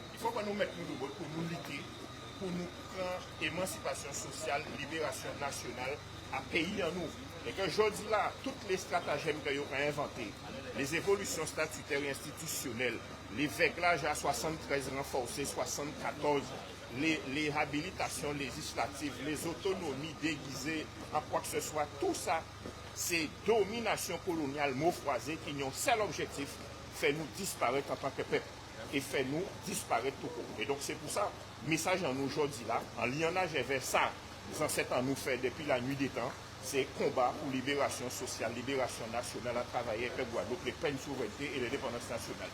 Il faut que nous mettions nous debout pour nous lutter, pour nous prendre émancipation sociale, libération nationale à pays en nous. Et que je dis là, toutes les stratagèmes que nous avons inventés, les évolutions statutaires et institutionnelles, les réglages à 73 renforcés, 74, les habilitations législatives, les autonomies déguisées en quoi que ce soit, tout ça, c'est domination coloniale mot froisé qui ont un seul objectif, fait nous disparaître en tant que peuple et fait nous disparaître tout court. Et donc c'est pour ça, message en nous aujourd'hui là, en lionnage vers ça, les ancêtres en nous fait depuis la nuit des temps, c'est combat pour libération sociale, libération nationale à travailler avec le Guadeloupe, les peines de souveraineté et l'indépendance nationale.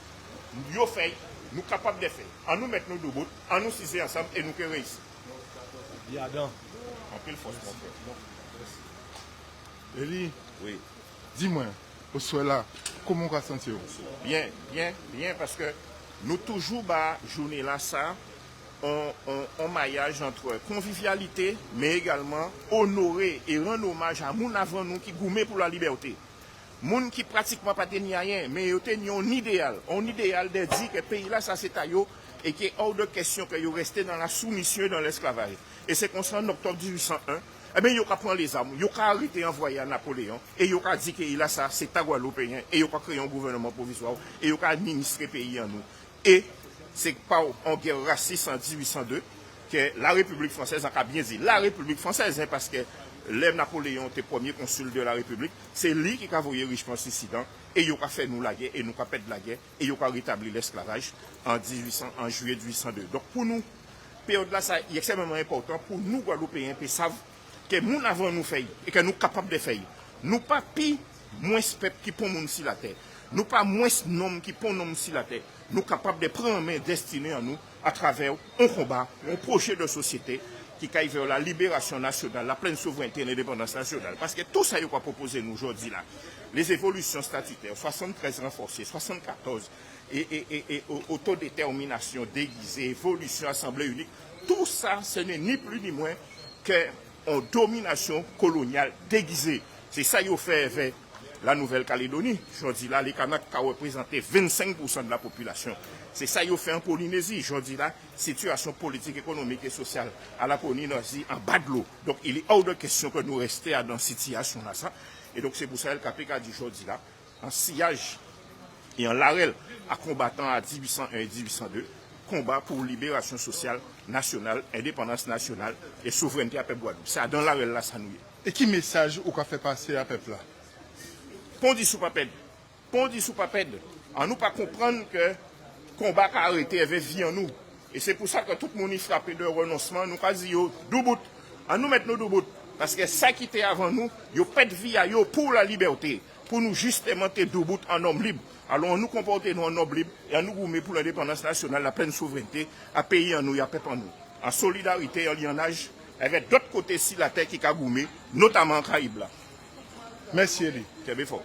Nous fait, nous capables de faire. En nous mettre nos debout, en nous ciser ensemble et nous réussir. Yadam. En pile force, mon frère. Eli, Oui. dis-moi, au soir là, comment on va sentir? Bien, parce que nous toujours bas journée là ça, un maillage entre convivialité, mais également honorer et rendre hommage à moun avant nous qui gourmet pour la liberté. Moun qui pratiquement pas tenu rien, mais ils ont un idéal de dire que le pays là ça c'est à eux et qu'il est hors de question que vous restez dans la soumission et dans l'esclavage. Et c'est comme ça en octobre 1801. Eh bien, il a pris les armes, il a arrêté envoyé à Napoléon, et il a dit qu'il a ça, c'est à Guadeloupéen, et il a créé un gouvernement provisoire, et il a administré le pays en nous. Et c'est pas en guerre raciste en 1802 que la République française a bien dit. La République française, hein, parce que l'Ève Napoléon était premier consul de la République, c'est lui qui a envoyé richement dissident, et il a fait nous la guerre, et nous a fait de la guerre, et il a rétabli l'esclavage en juillet 1802. Donc pour nous, période là, ça est extrêmement important pour nous, Guadeloupéens, qui savent que nous avons nous fait et que nous sommes capables de faire. Nous pas plus moins peuple qui pont monde sur la terre. Nous pas moins nom qui pont nom sur la terre. Nous sommes capables de prendre en main destinée à nous à travers un combat, un projet de société qui aille vers la libération nationale, la pleine souveraineté et l'indépendance nationale. Parce que tout ça, il va proposer nous aujourd'hui là. Les évolutions statutaires, 73 renforcées, 74, et autodétermination déguisée, évolution assemblée unique, tout ça, ce n'est ni plus ni moins que en domination coloniale déguisée. C'est ça qu'ils ont fait avec la Nouvelle-Calédonie. Je dis là, les Kanaks ont représenté 25% de la population. C'est ça qu'ils ont fait en Polynésie. Je dis là, situation politique, économique et sociale à la Polynésie en bas de l'eau. Donc il est hors de question que nous restions dans cette situation là. Et donc c'est pour ça que le KPK dit aujourd'hui là, en sillage et en larel à combattant à 1801 et 1802, combat pour libération sociale, nationale, indépendance nationale et souveraineté à peuple Guadeloupe. C'est dans la là ça nous est. Et qui message ou qu'a fait passer à peuple là? Pondi sous paped. En nous pas comprendre que combat qui a arrêté avait vie en nous. Et c'est pour ça que tout le monde est frappé de renoncement. Nous avons dit, doubout. En nous mettre nos doubout. Parce que ça qui était avant nous, ils pas de vie à eux pour la liberté. Pour nous justement te doubout en homme libre. Alors nous comporter nous en homme libre et en nous goumer pour l'indépendance nationale, la pleine souveraineté, à pays en nous, à peuple en nous. En solidarité, en lionnage, avec d'autres côtés si la terre qui a goumé, notamment en Caraïbes là. Merci Eli. C'est bien fort.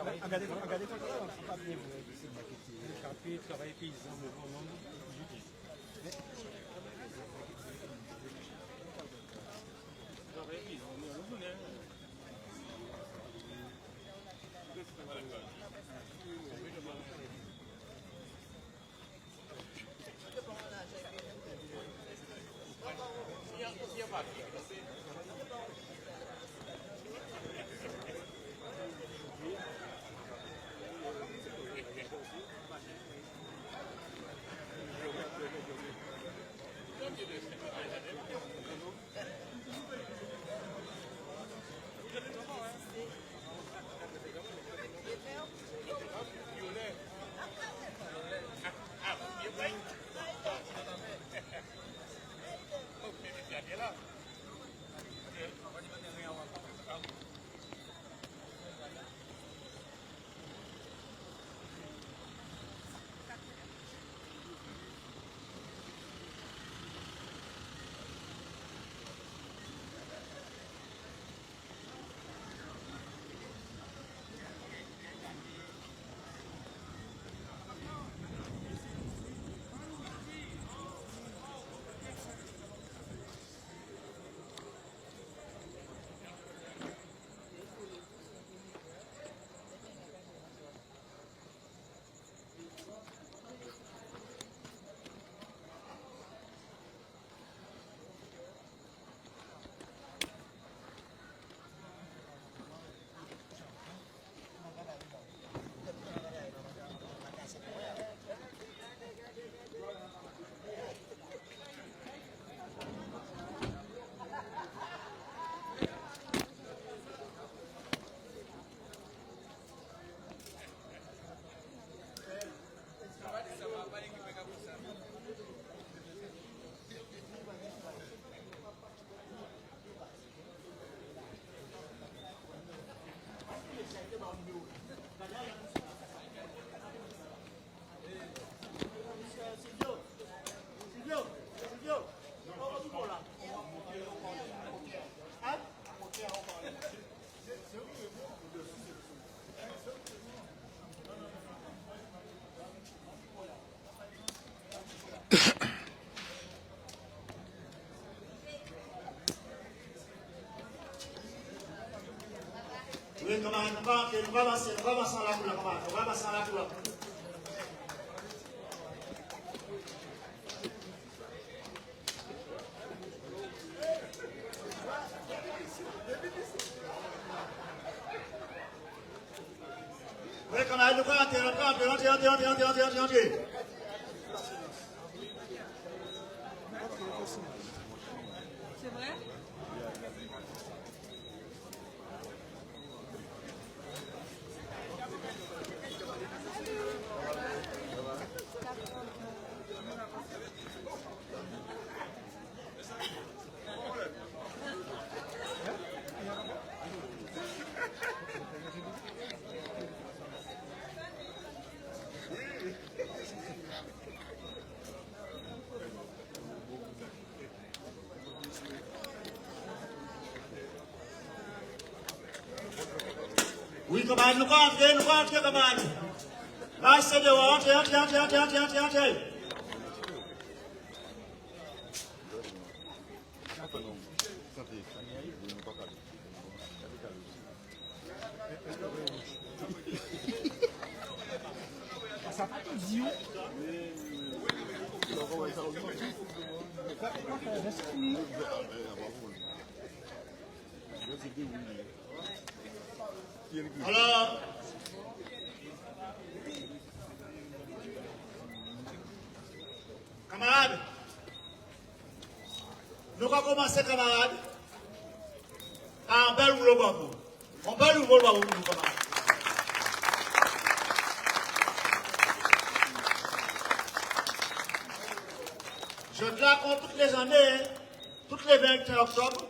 Travail paysan, Oui, camarade, nous va avancer en la couleur, camarade. On va avancer en la couleur. Oui, camarade, nous va entrer. C'est vrai? Oui, camarade, nous va entrer, camarade. Là, c'est dehors, entrez. Alors, camarades, nous allons commencer, camarades, à un bel rouleau babou. Un bel rouleau babou, camarades. Je te raconte toutes les années, toutes les 21 octobre,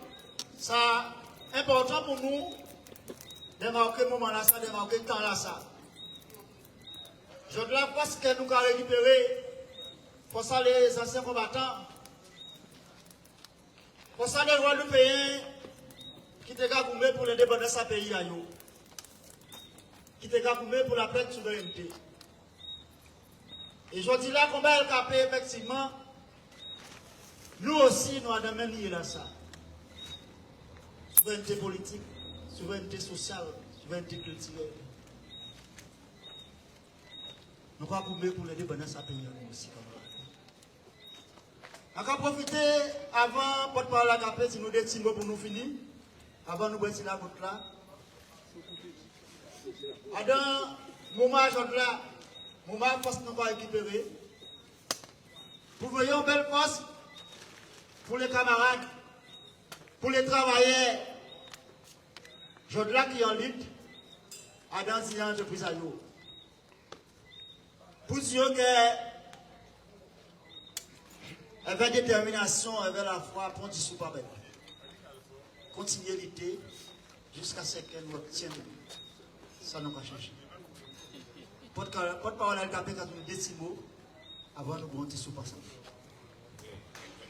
ça important pour nous de marquer le moment là, ça, de marquer le temps là, ça. Je dois parce que nous avons récupéré, pour ça les anciens combattants, pour ça les rois du pays qui étaient gouvernés pour le débat de ce pays. qui te capé pour la pleine souveraineté. Et je dis là, combat elle capé, effectivement, nous aussi, nous avons même lié là ça. Souveraineté politique, souveraineté sociale, souveraineté culturelle. Nous avons capé pour les bonnes à payer aussi. On va profiter avant, porte-parole à capé, si nous décidons pour nous finir, avant nous boire la route là. Dans le moment là, moment force nous va récupérer. Pour voyez une belle force pour les camarades, pour les travailleurs. Je là qui en lutte à dans une entreprise à nous. Pour dire que avec détermination, avec la foi, pour dire pas bête. Continuer l'idée jusqu'à ce qu'elle nous obtienne. Ça nous va changer. Porte-parole à l'Alcapé quand nous décimons avant de monter sous passage.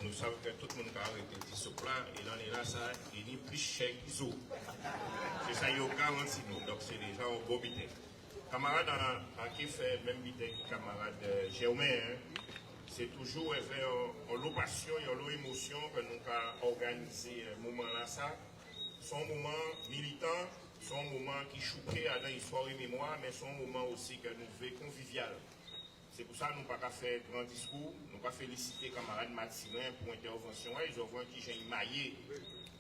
Nous savons que tout le monde a arrêté de ce plan et dans les là, ça, il est plus cher qu'ils ont. C'est ça, il y a 46 nous. Donc, c'est déjà un beau bitin. Camarade qui fait même bitin que camarade Germain, c'est toujours l'opation et l'émotion que nous avons organisé ce moment-là. Ça, son moment militant, son moment qui choquait à l'histoire et mémoire, mais son moment aussi que nous faisons convivial. C'est pour ça que nous n'avons pas fait grand discours, nous n'avons pas félicité les camarades Maximin pour l'intervention. Ils ont vu qui j'ai émaillé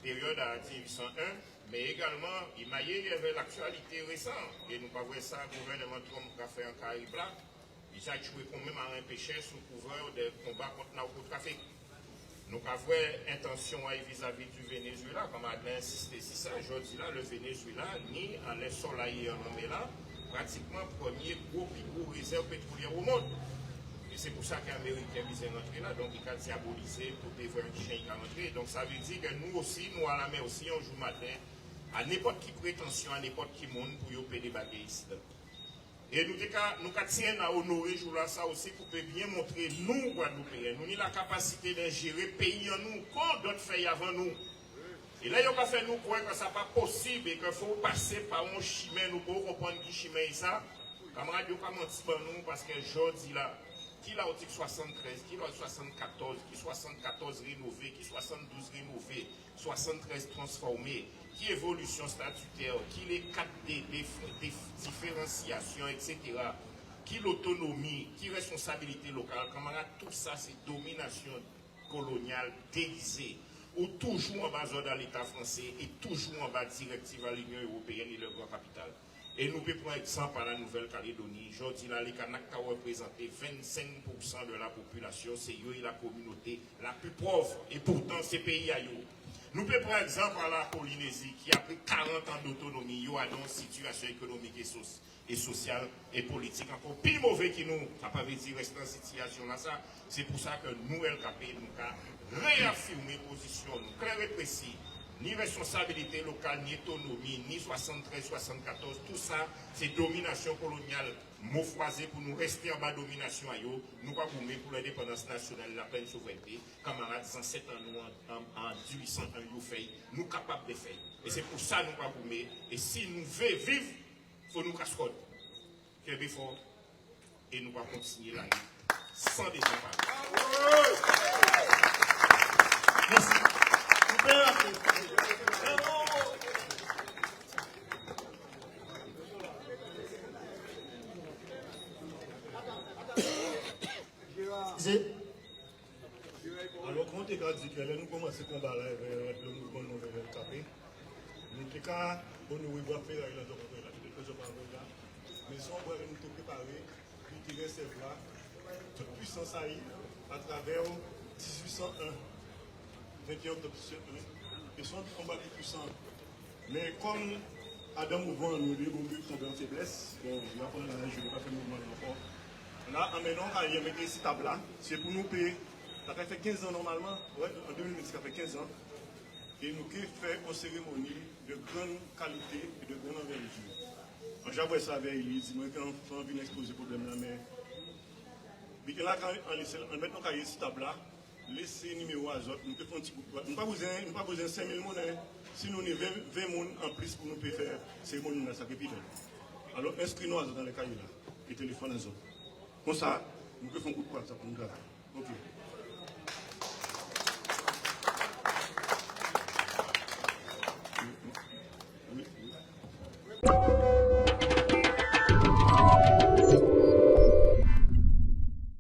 période à 1801, mais également émaillé, il y avait l'actualité récente. Et nous n'avons pas vu ça, le gouvernement Trump a fait un Caraïbe là. Il a joué quand même à un péché sous couvert de combat contre le narcotrafic. Nous avons vu intention vis-à-vis du Venezuela, comme on a insisté sur ça. Je dis là, le Venezuela, ni en les soleil en là, pratiquement premier gros réserve pétrolière au monde. Et c'est pour ça que les Américains visent rentrer là, donc ils ont diabolisé pour dévoiler un chien qui a rentré. Donc ça veut dire que nous aussi, nous à la main aussi, un jour matin, à n'importe qui prétention, à n'importe qui monde pour y payer des bagages ici. Et nous tiens à honorer jour là ça aussi pour bien montrer nous, Guadeloupéens, nous avons la capacité de gérer le pays en nous, comme d'autres fait avant nous. Et là, il a fait nous croire que ce n'est pas possible et qu'il faut passer par un chemin, nous pouvons comprendre qui chemin est ça. Camarades, il n'y a pas menti pour nous parce que je dis là, qui l'a 73, qui l'a 74, qui 74 rénové, qui 72 rénové, 73 transformé, qui évolution statutaire, qui les 4D, des différenciations, etc., qui l'autonomie, qui responsabilité locale. Camarades, tout ça, c'est domination coloniale déguisée. Ou toujours en bas de l'État français et toujours en bas directive à l'Union européenne et le grand capital. Et nous pouvons prendre exemple à la Nouvelle-Calédonie. Je dis là, les Kanaks ont représenté 25% de la population. C'est eux la communauté la plus pauvre. Et pourtant, ces pays à eux. Nous pouvons prendre exemple à la Polynésie qui a pris 40 ans d'autonomie. Ils ont une situation économique et sociale et politique encore plus mauvais que nous. Ça ne veut pas dire rester en situation là. C'est pour ça que nous, LKP, nous avons réaffirmé position, nous, clair et précis. Ni responsabilité locale, ni autonomie, ni 73, 74, tout ça, c'est domination coloniale. Mot froisé pour nous rester en bas de domination à eux. Nous pas gourmer pour l'indépendance nationale, la pleine souveraineté. Camarades, 107 ans, nous, en 1801, nous faisons, nous capables de faire. Et c'est pour ça que nous pas gourmer. Et si nous voulons vivre, il faut nous casser. Quel effort. Et nous pas continuer la vie sans désempart. Merci. Alors, quand on a dit que nous commençons ce combat là avec le mouvement Nouvelle LKP, nous avons faire mais si on va nous préparer, puis tirer ces bras, toute puissance à travers 1801, 21 octobre 1801, et sont des combats plus puissants. Mais comme Adam Mouvement nous dit, nous sommes en faiblesse, bon, je ne vais pas faire le mouvement encore. Là, en maintenant, quand il y a mis ici table là, c'est pour nous payer. Ça fait 15 ans normalement, ouais, en 2020, ça fait 15 ans. Et nous avons fait une cérémonie de grande qualité et de grande envergure. J'avais ça avec lui, il dit qu'on a envie d'exposer le problème là, mais là, maintenant quand il y a ce table là, laissez numéro à autres, nous pouvons un petit groupe. Nous n'avons pas besoin de 5 000 personnes, si nous avons 20 personnes en plus pour nous faire cérémonie dans sa capitale. Alors inscris-nous dans les cahiers là. Et téléphone les autres. Comme ça, nous pouvons faire un coup de poing pour nous graver. Ok. Oui, oui.